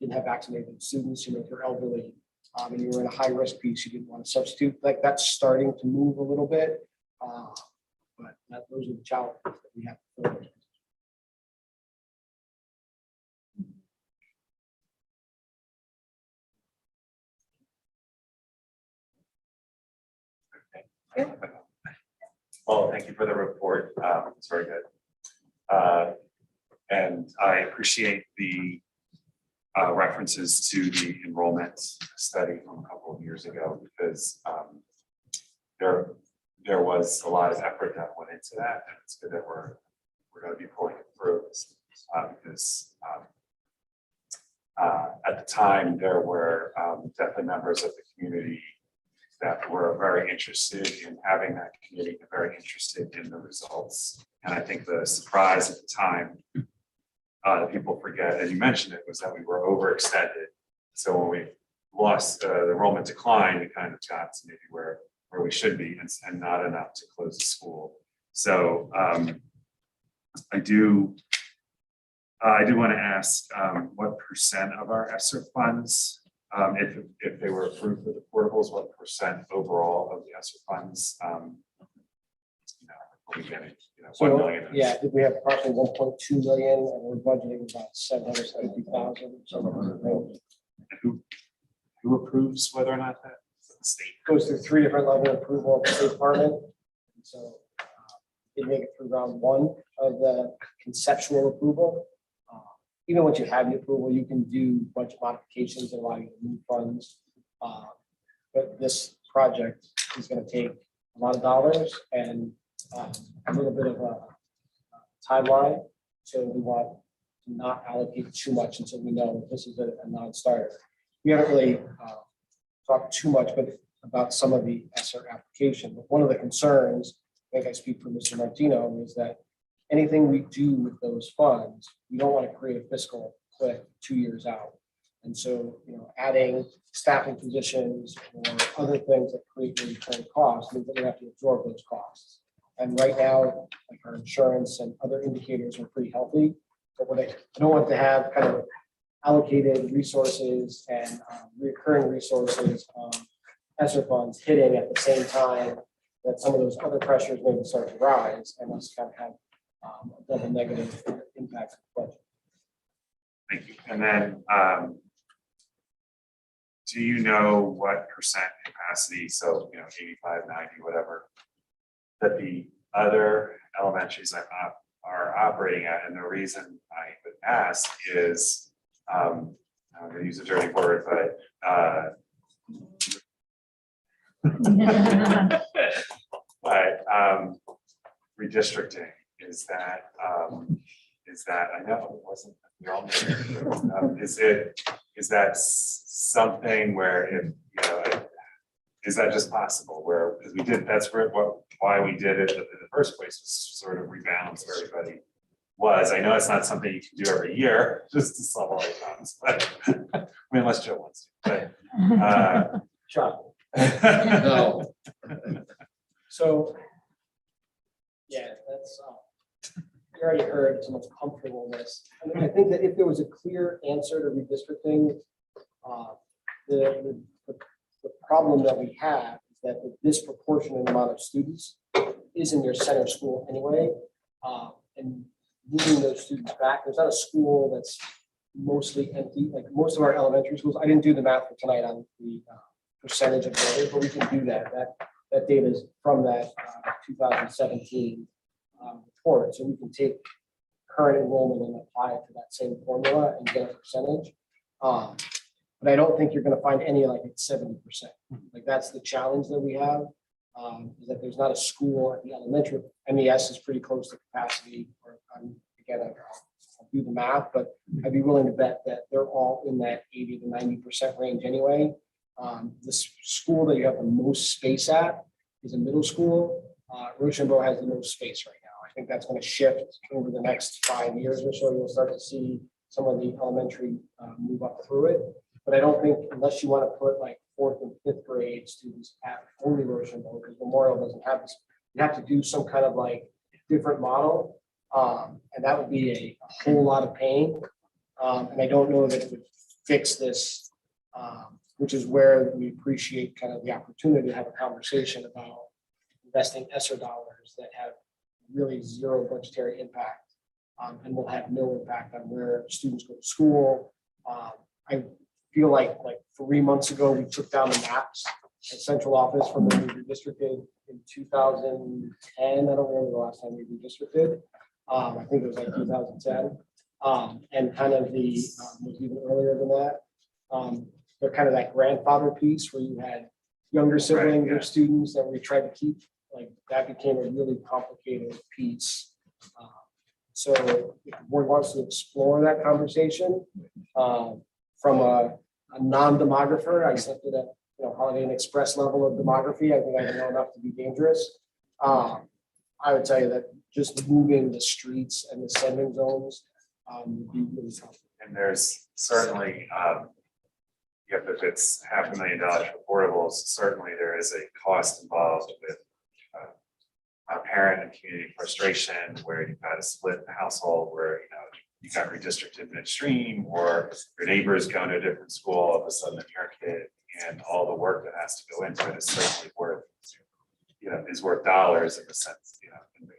didn't have vaccinated students. If you're elderly, and you were in a high-risk piece, you didn't want to substitute, like that's starting to move a little bit. But those are the challenges that we have to fill. Well, thank you for the report. It's very good. And I appreciate the references to the enrollment study from a couple of years ago, because there was a lot of effort that went into that, and it's good that we're going to be pulling it through, because at the time there were definitely members of the community that were very interested in having that committee, and very interested in the results. And I think the surprise at the time that people forget, and you mentioned it, was that we were overextended. So when we lost the enrollment decline, we kind of got to maybe where we should be, and not enough to close the school. So I do want to ask what percent of our ESSER funds, if they were approved for the portables, what percent overall of the ESSER funds, are we getting, 1 million? Yeah, I think we have approximately 1.2 million, and we're budgeting about 750,000. Who approves whether or not that? The state. Goes through 3 different levels of approval of the State Department. And so it make it through round 1 of the conceptual approval. Even once you have the approval, you can do budget modifications that allow you to move funds. But this project is going to take a lot of dollars and a little bit of a timeline. So we want to not allocate too much until we know this is a non-starter. We haven't really talked too much about some of the ESSER application, but one of the concerns, I think I speak for Mr. Martino, is that anything we do with those funds, we don't want to create a fiscal cliff 2 years out. And so, adding staffing positions or other things that create recurring costs means that we have to absorb those costs. And right now, like our insurance and other indicators are pretty healthy, but what I don't want to have kind of allocated resources and recurring resources, ESSER funds hitting at the same time that some of those other pressures maybe start to rise, and us kind of have a double negative impact on the budget. Thank you. And then, do you know what percent capacity, so 85, 90, whatever, that the other elementaries are operating at? And the reason I would ask is, I'm going to use a dirty word, but redistricting, is that I know it wasn't, we all knew. Is that something where is that just possible, where, because we did, that's why we did it in the first place, was to sort of rebalance where everybody was. I know it's not something you can do every year, just to solve all the problems, but I mean, unless Joe wants to, but Shocking. no. So, yeah, that's, you already heard so much comfortableness. I think that if there was a clear answer to redistricting, the problem that we have is that the disproportionate amount of students is in your center school anyway. And moving those students back, there's not a school that's mostly empty, like most of our elementary schools. I didn't do the math for tonight on the percentage of the others, but we can do that. That data is from that 2017 report. So we can take current enrollment and apply it to that same formula and get a percentage. But I don't think you're going to find any like at 70%. Like that's the challenge that we have, is that there's not a school at the elementary. MES is pretty close to capacity. Or again, I'll do the math, but I'd be willing to bet that they're all in that 80 to 90% range anyway. The school that you have the most space at is a middle school. Rochambeau has the most space right now. I think that's going to shift over the next 5 years or so. You'll start to see some of the elementary move up through it. But I don't think, unless you want to put like 4th and 5th grade students at only Rochambeau, because Memorial doesn't have this, you have to do some kind of like different model. And that would be a whole lot of pain. And I don't know that it would fix this which is where we appreciate kind of the opportunity to have a conversation about investing ESSER dollars that have really zero budgetary impact and will have no impact on where students go to school. I feel like 3 months ago, we took down the maps at central office from when we redistricted in 2010. I don't remember the last time we redistricted. I think it was like 2010. And kind of the, was even earlier than that. But kind of that grandfather piece where you had younger siblings yeah. or students that we tried to keep, like that became a really complicated piece. So if the board wants to explore that conversation from a non-demographer, I accepted it at Holiday Inn Express level of demography. I think I know enough to be dangerous. I would tell you that just moving the streets and the sending zones would be really helpful. And there's certainly, if it's $500,000 for portables, certainly there is a cost involved with a parent and community frustration where you've got to split the household where, you got redistricted midstream or your neighbors going to a different school, all of a sudden your kid, and all the work that has to go into it is certainly worth, is worth dollars in the sense,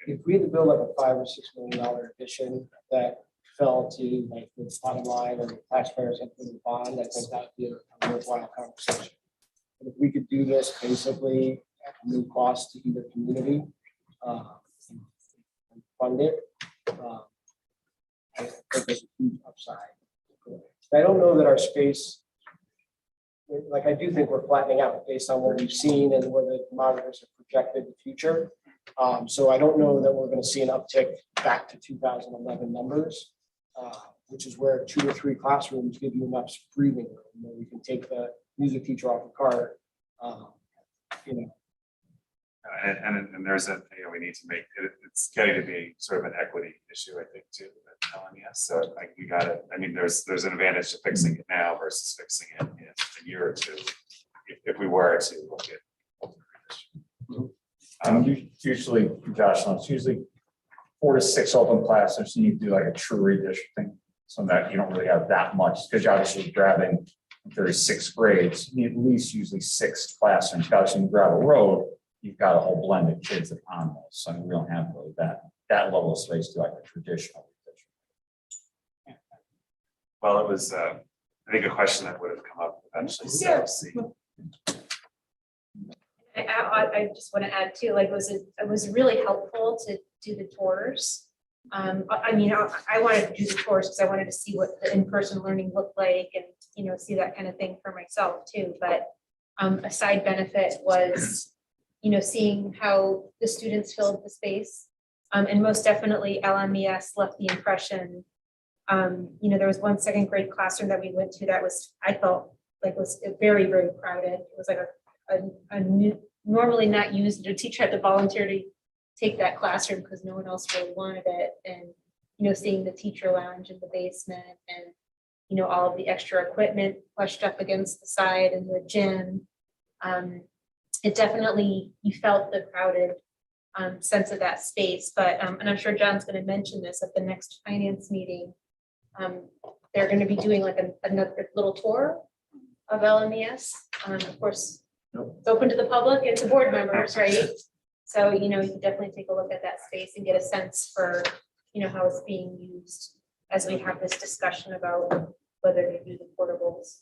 If we had to build like a $5 or $6 million addition that fell to like the bottom line and the taxpayers had to put in the bond, I think that would be a worthwhile conversation. But if we could do this basically at no cost to either community and fund it, I think there's a huge upside. I don't know that our space, like I do think we're flattening out based on what we've seen and where the demographers have projected the future. So I don't know that we're going to see an uptick back to 2011 numbers, which is where 2 or 3 classrooms give you enough breathing room where we can take the music teacher off the cart. And there's we need to make it, it's getting to be sort of an equity issue, I think, too, with LMS. So like you got it. I mean, there's an advantage to fixing it now versus fixing it in a year or two, if we were to look at. Usually, Josh, it's usually 4 to 6 open classrooms, and you do like a true redistricting, so that you don't really have that much, because you're obviously grabbing, if there's 6 grades, you need at least usually 6 classrooms. Obviously, when you grab a road, you've got a whole blend of kids that are on those. So I mean, we don't have really that level of space to like a traditional redistricting. Well, it was, I think, a question that would have come up eventually. So Yeah. see. I just want to add too, like, it was really helpful to do the tours. I wanted to do the tours because I wanted to see what the in-person learning looked like and, see that kind of thing for myself too. But a side benefit was, seeing how the students filled the space. And most definitely LMES left the impression, there was one 2nd grade classroom that we went to that was, I felt like was very, very crowded. It was like a normally not used, the teacher had to volunteer to take that classroom because no one else really wanted it. And, seeing the teacher lounge in the basement and, all of the extra equipment pushed up against the side and the gym. It definitely, you felt the crowded sense of that space, but, and I'm sure John's going to mention this at the next finance meeting. They're going to be doing like another little tour of LMES. Of course, it's open to the public and to board members, right? So, you can definitely take a look at that space and get a sense for, how it's being used as we have this discussion about whether to do the portables.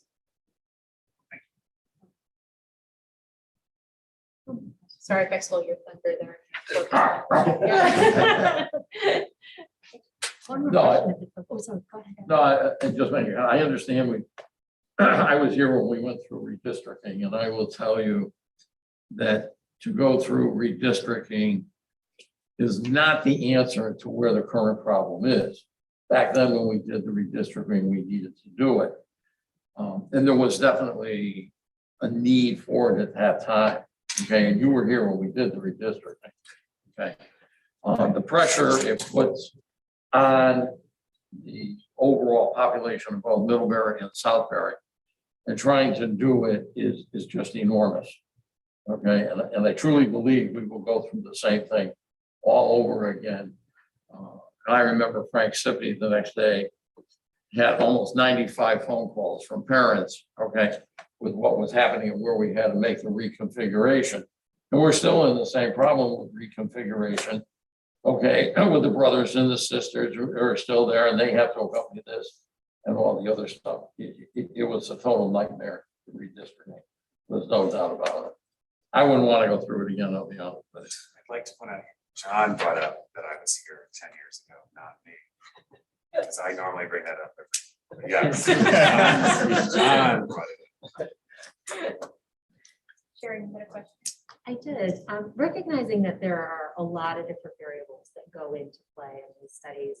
Sorry if I stole your thunder there. I just mentioned, I understand I was here when we went through redistricting, and I will tell you that to go through redistricting is not the answer to where the current problem is. Back then, when we did the redistricting, we needed to do it. And there was definitely a need for it at that time. Okay, and you were here when we did the redistricting. Okay, the pressure it puts on the overall population of both Middlebury and Southbury, and trying to do it is just enormous. Okay, and I truly believe we will go through the same thing all over again. I remember Frank Sippy the next day had almost 95 phone calls from parents, okay, with what was happening and where we had to make the reconfiguration. And we're still in the same problem with reconfiguration, okay, with the brothers and the sisters who are still there and they have to accompany this and all the other stuff. It was a total nightmare, the redistricting. There's no doubt about it. I wouldn't want to go through it again, I'll be honest, but I'd like to point out, John brought up that I was here 10 years ago, not me. Because I normally bring that up every, yes. John brought it up. Sharon, you had a question? I did, recognizing that there are a lot of different variables that go into play in these studies.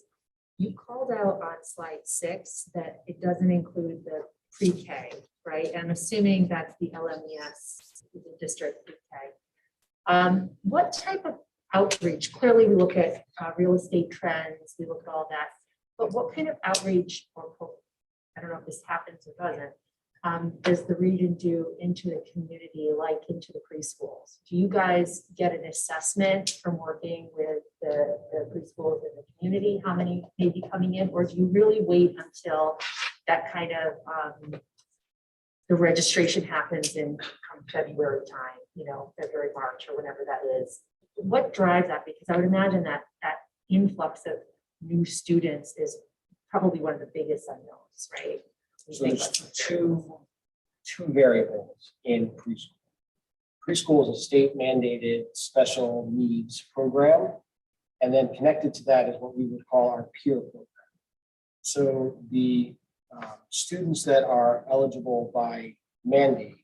You called out on slide 6 that it doesn't include the pre-K, right? I'm assuming that's the LMES, the district pre-K. What type of outreach? Clearly, we look at real estate trends, we look at all that, but what kind of outreach, or I don't know if this happens or doesn't, does the region do into the community, like into the preschools? Do you guys get an assessment from working with the preschools in the community, how many may be coming in, or do you really wait until that kind of the registration happens in February time, you know, February, March, or whenever that is? What drives that? Because I would imagine that that influx of new students is probably one of the biggest unknowns, right? So there's two variables in preschool. Preschool is a state mandated special needs program. And then connected to that is what we would call our peer program. So the students that are eligible by mandate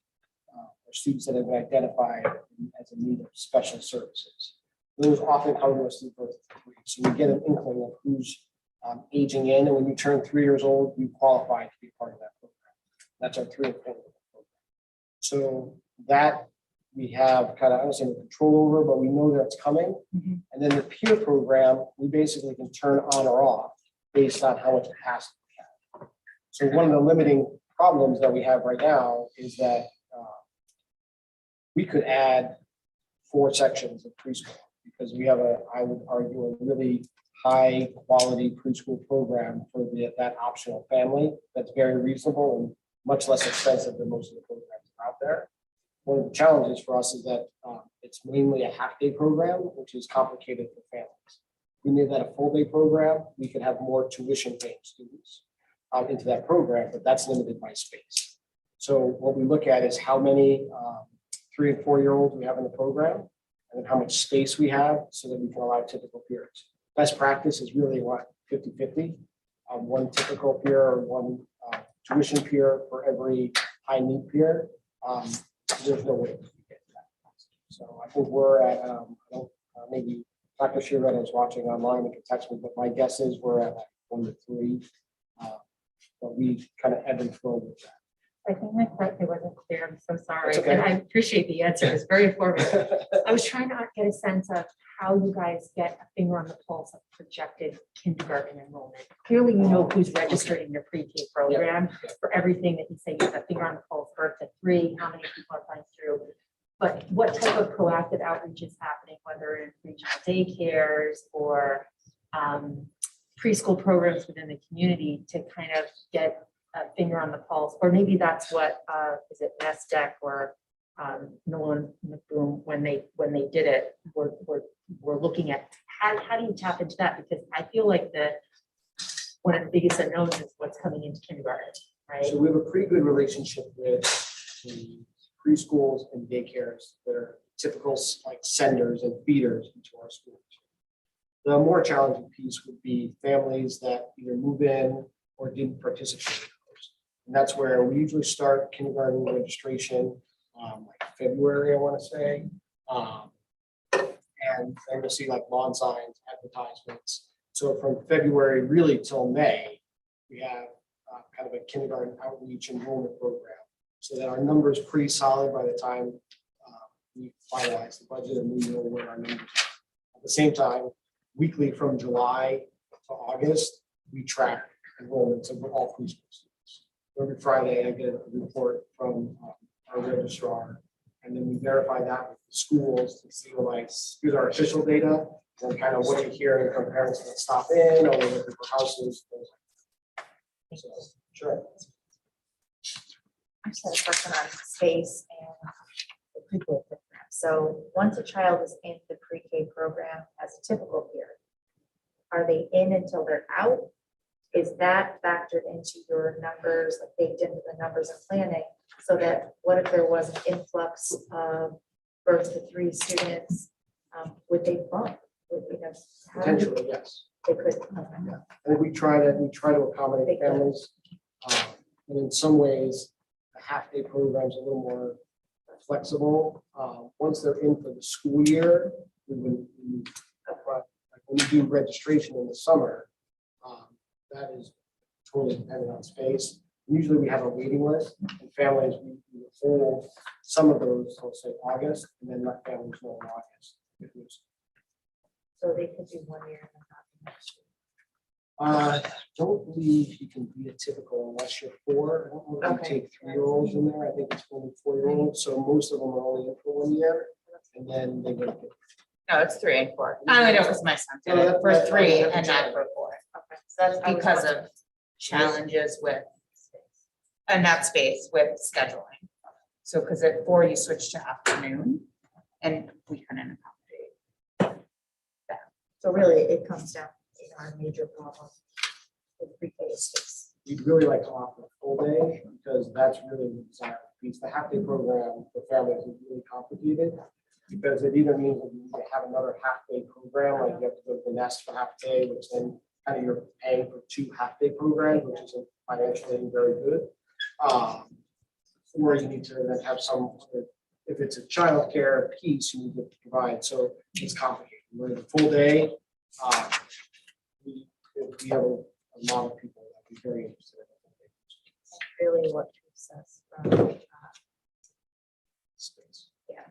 are students that have been identified as in need of special services. Those often come to us through birth to 3. So we get an inkling of who's aging in, and when you turn 3 years old, you qualify to be part of that program. That's our 3 and 4 program. So that we have kind of, I don't say control over, but we know that's coming. Mhm. And then the peer program, we basically can turn on or off based on how much capacity we have. So one of the limiting problems that we have right now is that we could add 4 sections of preschool because we have I would argue, a really high quality preschool program for that optional family that's very reasonable and much less expensive than most of the programs out there. One of the challenges for us is that it's mainly a half-day program, which is complicated for families. If we made that a full-day program, we could have more tuition-paying students into that program, but that's limited by space. So what we look at is how many 3 and 4 year olds we have in the program, and then how much space we have so that we can allow typical peers. Best practice is really what 50-50, one typical peer or one tuition peer for every high need peer. There's no way to get that. So I think we're at, maybe Dr. Shiretta is watching online and can text me, but my guess is we're at like 1 to 3. But we kind of ebb and flow with that. I think my question wasn't clear. I'm so sorry. It's okay. And I appreciate the answer. It's very informative. I was trying to get a sense of how you guys get a finger on the pulse of projected kindergarten enrollment. Clearly, you know who's registered in your pre-K program for everything that you say. You have a finger on the pulse birth to 3, how many people are coming through. But what type of proactive outreach is happening, whether in regional daycares or preschool programs within the community to kind of get a finger on the pulse, or maybe that's what is it NESDEC or Nolan McBoom when they did it. We're looking at how do you tap into that, because I feel like one of the biggest unknowns is what's coming into kindergarten, right? So we have a pretty good relationship with the preschools and daycares that are typical like senders and feeders into our schools. The more challenging piece would be families that either move in or didn't participate. And that's where we usually start kindergarten registration like February, I want to say. And then you'll see like lawn signs, advertisements. So from February really till May, we have kind of a kindergarten outreach enrollment program, so that our number is pretty solid by the time we finalize the budget and we know where our numbers are. At the same time, weekly from July to August, we track enrollments of all preschool students. Every Friday, I get a report from our registrar, and then we verify that with the schools to see like, here's our official data, and kind of what you're hearing from parents that stop in or looking for houses. So, sure. I just had a question on space and the pre-K program. So once a child is in the pre-K program as a typical year, are they in until they're out? Is that factored into your numbers, like baked into the numbers and planning? So that what if there was an influx of birth to 3 students, would they bump? Would, you know, how do Potentially, yes. they could, okay. I think we try to accommodate families. And in some ways, the half-day program is a little more flexible. Once they're in for the school year, like when you do registration in the summer, that is totally dependent on space. Usually we have a waiting list, and families, we hold some of those, let's say August, and then let families know in August. So they could do 1 year and then not the next year. Don't believe you can be a typical unless you're 4. I don't know if you Okay. take 3-year-olds in there. I think it's only 4-year-olds. So most of them are only in for 1 year, and then they go. No, it's 3 and 4. I only know because my son did No, it that- for that- 3 that's and not okay. for 4. Okay, so that's I was Because wondering. of challenges with, and not space with scheduling. So because at 4 you switch to afternoon and we couldn't accommodate. So really, it comes down to our major problem with pre-K space. We'd really like to offer a full day because that's really the desired piece. The half-day program for families is really complicated because it either means that you need to have another half-day program, like you have to go to the nest for half day, which then kind of you're paying for 2 half-day programs, which isn't financially very good. Or you need to then have some, if it's a childcare piece, you need to provide, so it's complicated. Where the full day, we have a lot of people that be very interested in it. That's really what keeps us from, Space. yeah.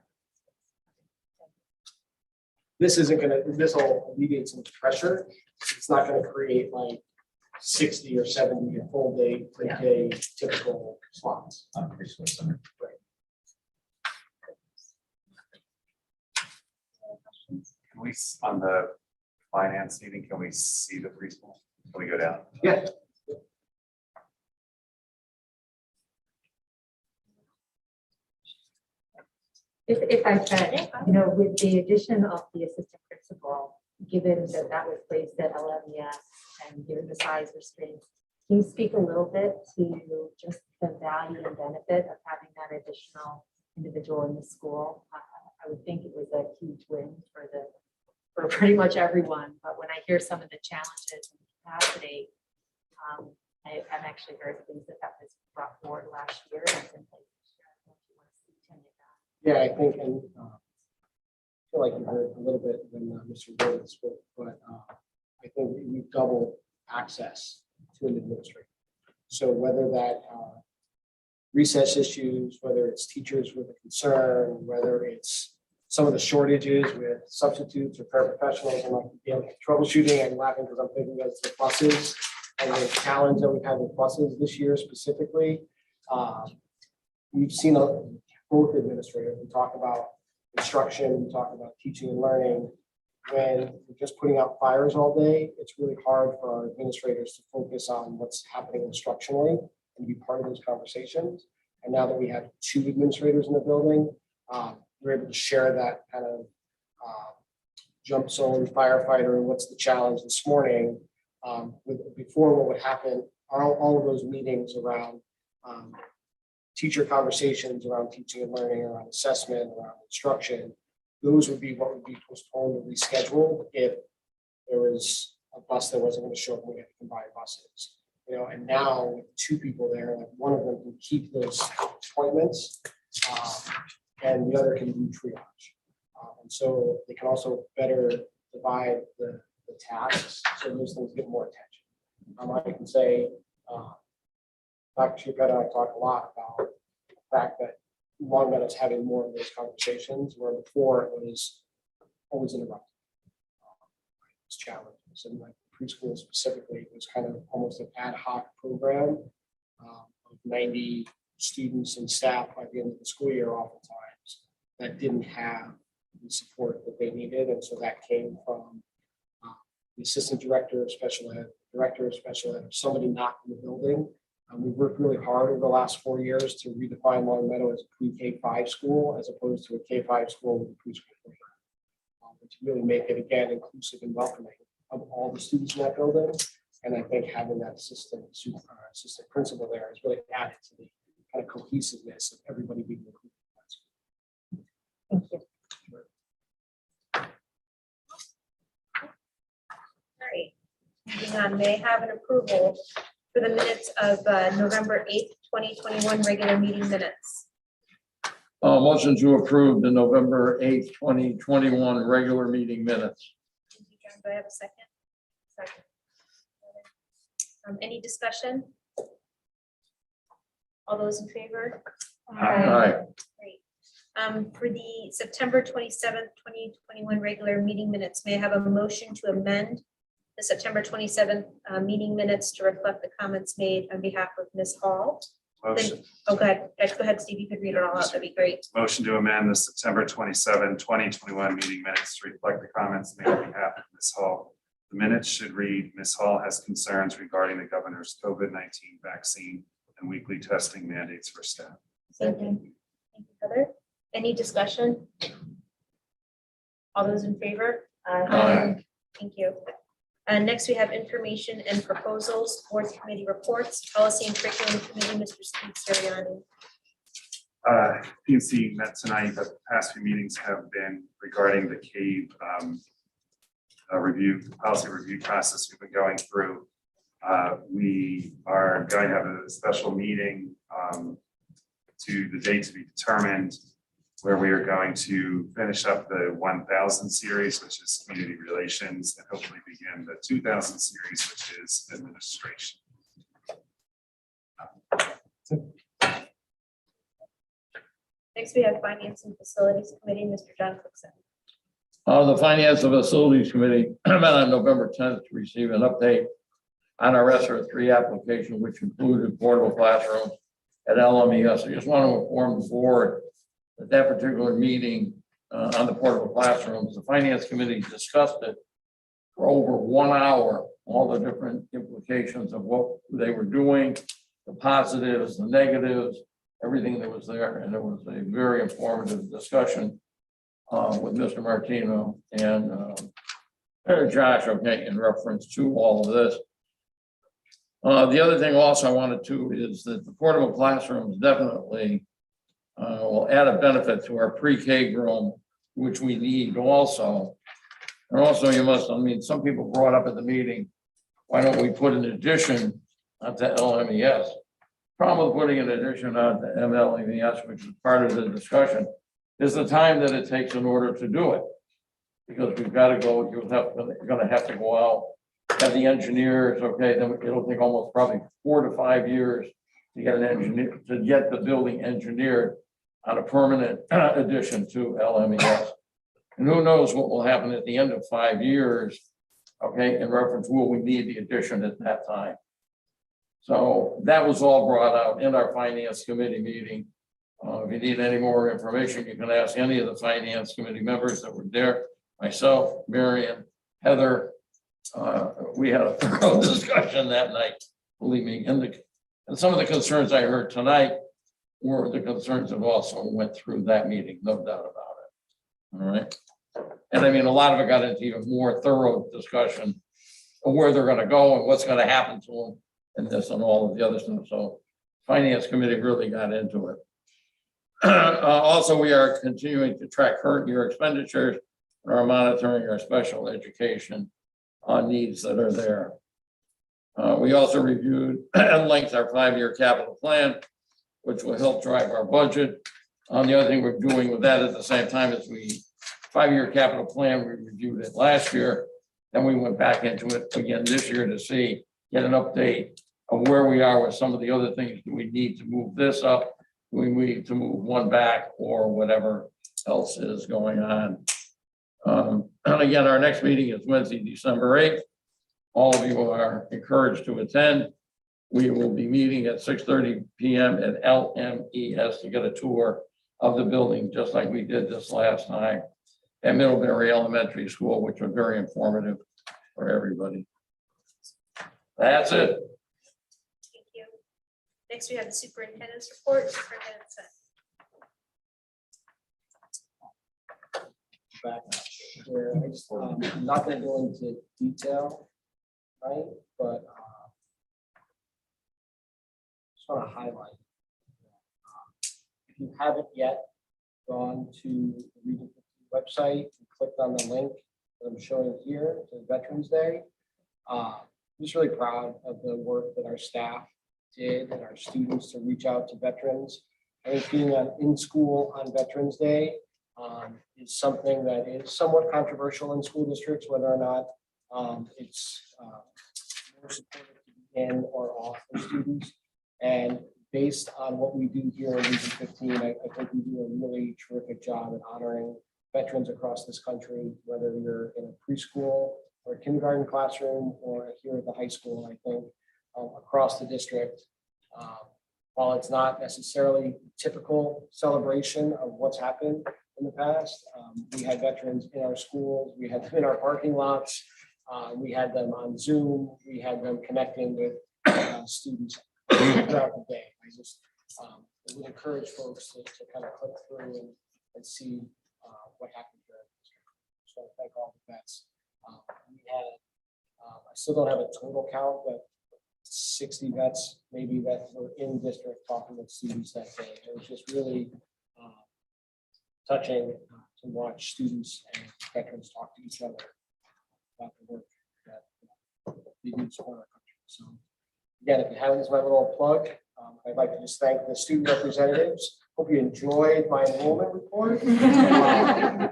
This isn't gonna, this will alleviate some pressure. It's not gonna create like 60 or 70 full day, pre-K typical slots. Preschool center. Can we, on the finance meeting, can we see the preschool? Can we go down? Yeah. If I can, you know, with the addition of the assistant principal, given that that was placed at LMS and given the size restraints, can you speak a little bit to just the value and benefit of having that additional individual in the school? I would think it was a huge win for pretty much everyone, but when I hear some of the challenges and capacity, I'm actually very pleased that that was brought forward last year and it's in place this year. I don't know if you want to continue that. Yeah, I think, and I feel like you heard a little bit when Mr. Rhodes spoke, but I think we've doubled access to an administrator. So whether that recess issues, whether it's teachers with a concern, whether it's some of the shortages with substitutes or paraprofessionals, and like troubleshooting and laughing because I'm thinking of the buses and the challenge that we've had with buses this year specifically. We've seen both administrators. We talk about instruction, we talk about teaching and learning. When we're just putting out fires all day, it's really hard for our administrators to focus on what's happening instructionally and be part of those conversations. And now that we have 2 administrators in the building, we're able to share that kind of jump zone firefighter and what's the challenge this morning. Before, what would happen are all of those meetings around teacher conversations around teaching and learning, around assessment, around instruction. Those would be what would be postponed or rescheduled if there was a bus that wasn't going to show up and we had to combine buses. You know, and now with 2 people there, like one of them can keep those appointments and the other can do triage. And so they can also better divide the tasks so those things get more attention. I can say, Dr. Chiapetta and I talk a lot about the fact that Longmeadow is having more of those conversations where before it was always interrupted. It's challenges, and like preschool specifically, it was kind of almost an ad hoc program of 90 students and staff by the end of the school year oftentimes that didn't have the support that they needed. And so that came from the assistant director of special ed, director of special ed, or somebody not in the building. We've worked really hard over the last 4 years to redefine Longmeadow as a pre-K-5 school as opposed to a K-5 school with a preschool program. And to really make it again inclusive and welcoming of all the students in that building. And I think having that assistant principal there has really added to the kind of cohesiveness of everybody being included in that school. Thank you. All right, moving on, may I have an approval for the minutes of November 8th, 2021 regular meeting minutes? Motion to approve the November 8th, 2021 regular meeting minutes. Thank you, John. Do I have a second? Second. Any discussion? All those in favor? Aye. Great. For the September 27th, 2021 regular meeting minutes, may I have a motion to amend the September 27th meeting minutes to reflect the comments made on behalf of Ms. Hall? Motion, Oh, go ahead. Go ahead, Steve. You could read it all out. That'd be great. motion to amend the September 27, 2021 meeting minutes to reflect the comments made on behalf of Ms. Hall. The minutes should read, Ms. Hall has concerns regarding the governor's COVID-19 vaccine and weekly testing mandates for staff. Thank you, Heather. Any discussion? All those in favor? Aye. Thank you. Next, we have information and proposals, board committee reports, policy and curriculum committee, Mr. Steve Siriani. PNC met tonight, but the past few meetings have been regarding the CAVE review, policy review process we've been going through. We are going to have a special meeting to the date to be determined, where we are going to finish up the 1000 series, which is community relations, and hopefully begin the 2000 series, which is administration. Next, we have finance and facilities committee, Mr. John Cookson. The Finance and Facilities Committee met on November 10th to receive an update on our ESER 3 application, which included portable classrooms at LMES. I just want to inform the board that that particular meeting on the portable classrooms, the Finance Committee discussed it for over 1 hour, all the different implications of what they were doing, the positives, the negatives, everything that was there. And it was a very informative discussion with Mr. Martino and Josh, okay, in reference to all of this. The other thing also I wanted to is that the portable classrooms definitely will add a benefit to our pre-K room, which we need also. And also you must, I mean, some people brought up at the meeting, why don't we put an addition onto LMES? Problem with putting an addition onto LMES, which is part of the discussion, is the time that it takes in order to do it. Because we've got to go, you're going to have to go out, have the engineers, okay, then it'll take almost probably 4 to 5 years to get an engineer, to get the building engineered on a permanent addition to LMES. And who knows what will happen at the end of 5 years, okay, in reference, will we need the addition at that time? So that was all brought out in our finance committee meeting. If you need any more information, you can ask any of the finance committee members that were there, myself, Marion, Heather. We had a thorough discussion that night, believe me, and some of the concerns I heard tonight were the concerns that also went through that meeting, no doubt about it. All right. And I mean, a lot of it got into even more thorough discussion of where they're going to go and what's going to happen to them and this and all of the other stuff. So finance committee really got into it. Also, we are continuing to track current year expenditures and are monitoring our special education needs that are there. We also reviewed at length our 5-year capital plan, which will help drive our budget. The other thing we're doing with that at the same time is 5-year capital plan, we reviewed it last year. Then we went back into it again this year to get an update of where we are with some of the other things. Do we need to move this up? Do we need to move one back or whatever else is going on? And again, our next meeting is Wednesday, December 8th. All of you are encouraged to attend. We will be meeting at 6:30 p.m. at LMES to get a tour of the building, just like we did this last time at Middlebury Elementary School, which was very informative for everybody. That's it. Thank you. Next, we have the superintendent's report. Superintendent Smith. Back where I just, I'm not going to go into detail, right? But just want to highlight. If you haven't yet gone to the Region 15 website and clicked on the link that I'm showing here to Veterans Day, I'm just really proud of the work that our staff did and our students to reach out to veterans. I think being in school on Veterans Day is something that is somewhat controversial in school districts, whether or not it's more supportive to be in or off for students. And based on what we do here in Region 15, I think we do a really terrific job at honoring veterans across this country, whether you're in a preschool or a kindergarten classroom or here at the high school. I think across the district, while it's not necessarily typical celebration of what's happened in the past, we had veterans in our schools, we had them in our parking lots, we had them on Zoom, we had them connecting with students throughout the day. I just would encourage folks to kind of click through and see what happened here. So I thank all the vets. We had, I still don't have a total count, but 60 vets maybe that were in district talking with students that day. It was just really touching to watch students and veterans talk to each other about the work that they do to support our country. So again, if you haven't, this is my little plug. I'd like to just thank the student representatives. Hope you enjoyed my enrollment report. And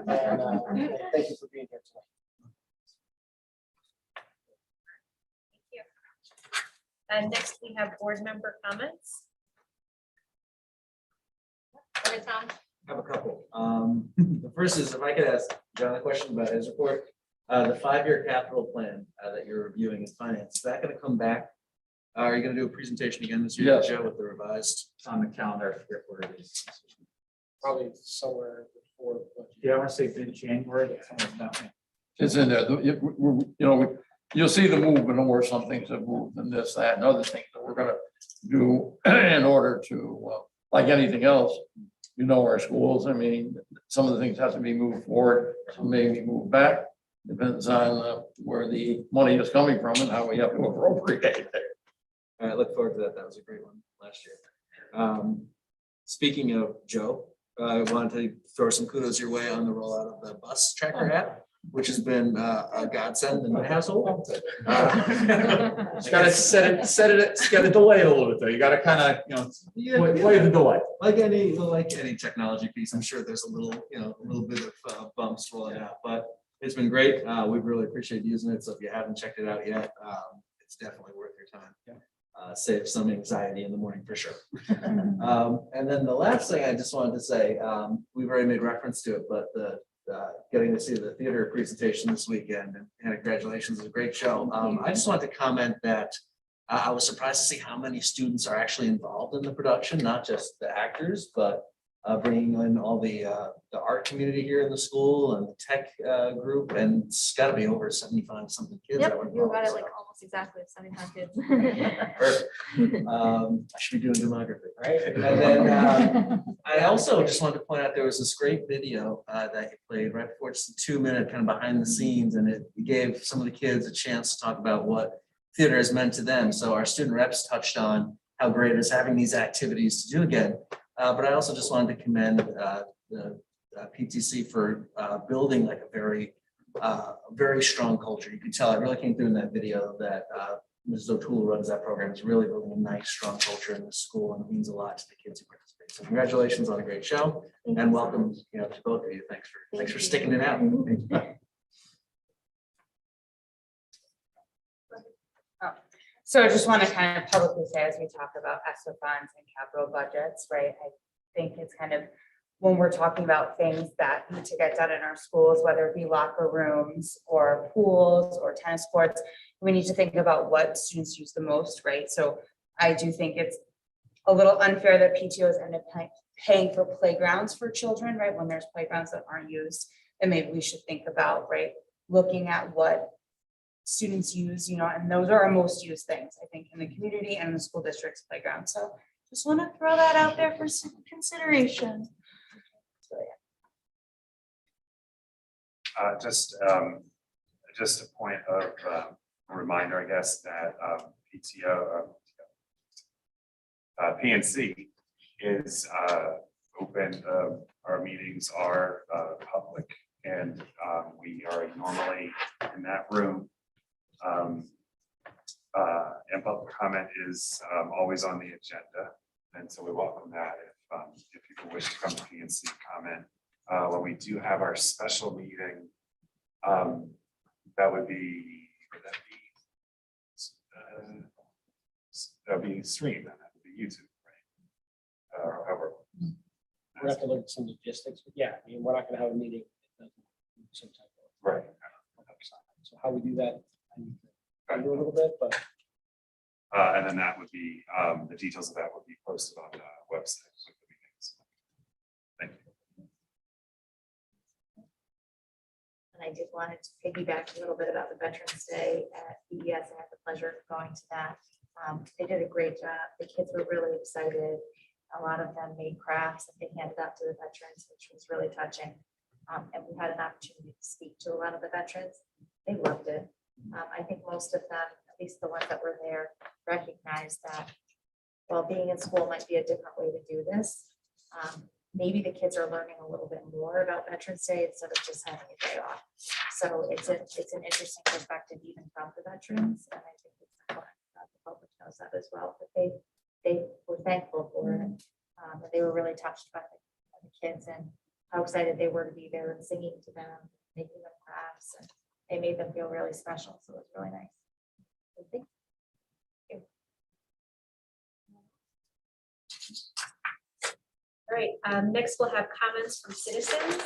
thank you for being here tonight. Thank you. And next, we have board member comments. Go ahead, Tom. I have a couple. The first is if I could ask John a question about his report. The 5-year capital plan that you're reviewing in finance, is that going to come back? Are you going to do a presentation again this year, Yes. Joe, with the revised? It's on the calendar, I forget where it is. Probably somewhere before. Yeah, I want to say mid-January, but somewhere down there. It's in there. You'll see the movement of where some things have moved and this, that, and other things that we're gonna do in order to, like anything else, our schools, I mean, some of the things have to be moved forward, some may be moved back. Depends on where the money is coming from and how we have to appropriate it. All right, look forward to that. That was a great one last year. Speaking of Joe, I wanted to throw some kudos your way on the rollout of the bus tracker app, which has been a godsend in my household. It's got to it's got to delay a little bit though. You got to kind of, play the delay. Like any technology piece, I'm sure there's a little bit of bumps rolling out, but it's been great. We really appreciate using it. So if you haven't checked it out yet, it's definitely worth your time. Save some anxiety in the morning for sure. And then the last thing I just wanted to say, we've already made reference to it, but getting to see the theater presentation this weekend and congratulations, it was a great show. I just wanted to comment that I was surprised to see how many students are actually involved in the production, not just the actors, but bringing in all the art community here in the school and the tech group, and it's got to be over 75 something kids. Yep, that were you got involved, it like so. almost exactly 75 kids. Perfect. I should be doing demography, right? And then I also just wanted to point out there was this great video that you played right before, just a 2-minute kind of behind the scenes, and it gave some of the kids a chance to talk about what theater has meant to them. So our student reps touched on how great it is having these activities to do again. But I also just wanted to commend the PTC for building like a very strong culture. You can tell it really came through in that video that Mrs. O'Toole runs that program. Is really building a nice, strong culture in the school, and it means a lot to the kids who participate. So congratulations on a great show, and welcome, to both of you. Thanks for sticking it out. So I just want to kind of publicly say, as we talk about ESSER funds and capital budgets, right? I think it's kind of when we're talking about things that need to get done in our schools, whether it be locker rooms or pools or tennis courts, we need to think about what students use the most, right? So I do think it's a little unfair that PTOs end up paying for playgrounds for children, right? When there's playgrounds that aren't used, and maybe we should think about, right, looking at what students use, and those are our most used things, I think, in the community and in the school district's playground. So just want to throw that out there for some consideration. So, yeah. Just a point of a reminder, I guess, that PNC is open. Our meetings are public, and we are normally in that room. And public comment is always on the agenda, and so we welcome that if people wish to come to PNC comment. When we do have our special meeting, that would be streamed, and that would be YouTube, right? However. We're gonna have to look at some logistics, but yeah, I mean, we're not gonna have a meeting. that doesn't do some type of- Right. So how we do that, I need to do a little bit, but And then that would be, the details of that would be posted on the website. with the meetings. Thank you. And I did wanted to piggyback a little bit about the Veterans Day at EES. I had the pleasure of going to that. They did a great job. The kids were really excited. A lot of them made crafts that they handed out to the veterans, which was really touching. And we had an opportunity to speak to a lot of the veterans. They loved it. I think most of them, at least the ones that were there, recognized that while being in school might be a different way to do this, maybe the kids are learning a little bit more about Veterans Day instead of just having a day off. So it's an interesting perspective even from the veterans, and I think it's important that the public knows that as well. But they were thankful for it, and they were really touched by the kids and how excited they were to be there and singing to them, making them crafts, and they made them feel really special. So it was really nice. So thank you. All right, next we'll have comments from citizens.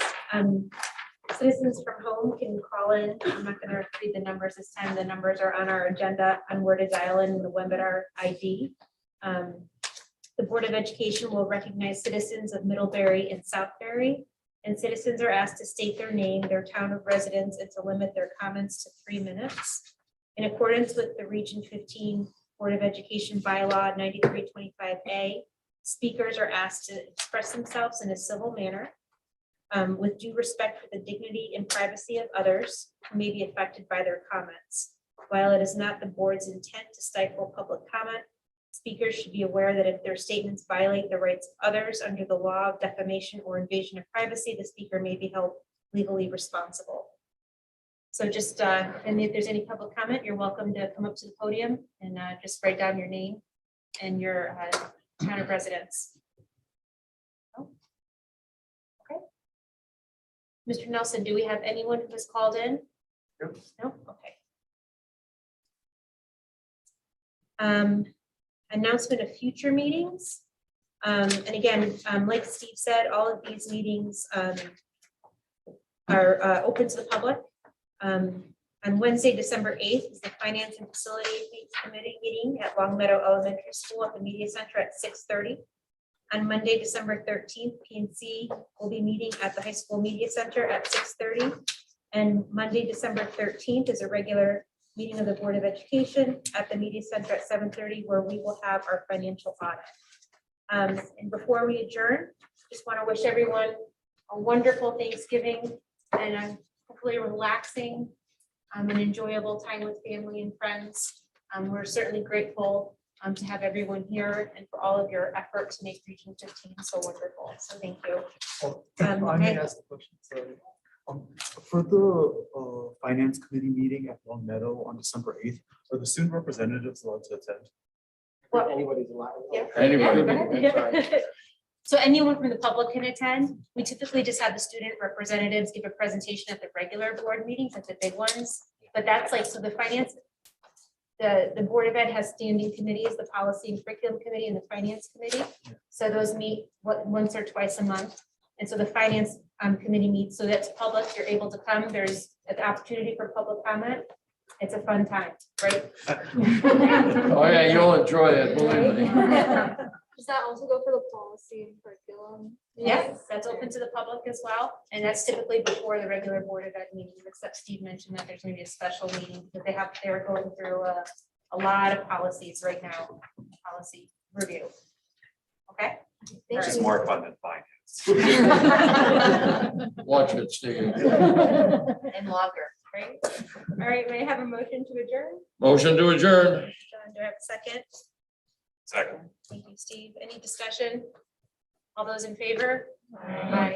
Citizens from home can call in. I'm not going to read the numbers this time. The numbers are on our agenda on where to dial in the webinar ID. The Board of Education will recognize citizens of Middlebury and Southbury, and citizens are asked to state their name, their town of residence, and to limit their comments to 3 minutes. In accordance with the Region 15 Board of Education bylaw 9325A, speakers are asked to express themselves in a civil manner with due respect for the dignity and privacy of others who may be affected by their comments. While it is not the board's intent to stifle public comment, speakers should be aware that if their statements violate the rights of others under the law of defamation or invasion of privacy, the speaker may be held legally responsible. So just, and if there's any public comment, you're welcome to come up to the podium and just write down your name and your town of residence. Oh. Okay. Mr. Nelson, do we have anyone who has called in? Yep. No, okay. Announcement of future meetings. And again, like Steve said, all of these meetings are open to the public. On Wednesday, December 8th is the Finance and Facility Committee meeting at Longmeadow Elementary School at the Media Center at 6:30. On Monday, December 13th, PNC will be meeting at the High School Media Center at 6:30. And Monday, December 13th is a regular meeting of the Board of Education at the Media Center at 7:30, where we will have our financial audit. And before we adjourn, just want to wish everyone a wonderful Thanksgiving and hopefully relaxing and enjoyable time with family and friends. We're certainly grateful to have everyone here and for all of your effort to make Region 15 so wonderful. So thank you. I may ask a question, sorry. For the Finance Committee meeting at Longmeadow on December 8th, are the student representatives allowed to attend? Well, anybody's allowed. Yeah. Anybody? Yeah, go ahead. So anyone from the public can attend. We typically just have the student representatives give a presentation at the regular board meetings, at the big ones. But that's like, so the finance, the Board of Ed has standing committees, the Policy and Curriculum Committee and the Finance Committee. So those meet once or twice a month. And so the Finance Committee meets, so that's public, you're able to come. There's an opportunity for public comment. It's a fun time, right? Oh, yeah, you'll enjoy it, believe me. Does that also go for the policy and curriculum? Yes, that's open to the public as well, and that's typically before the regular Board of Ed meetings, except Steve mentioned that there's gonna be a special meeting, because they're going through a lot of policies right now, policy review. Okay? Which is more fun than finance. Watch it, Steve. And longer, right? All right, may I have a motion to adjourn? Motion to adjourn. John, do I have a second? Second. Thank you, Steve. Any discussion? All those in favor? Aye.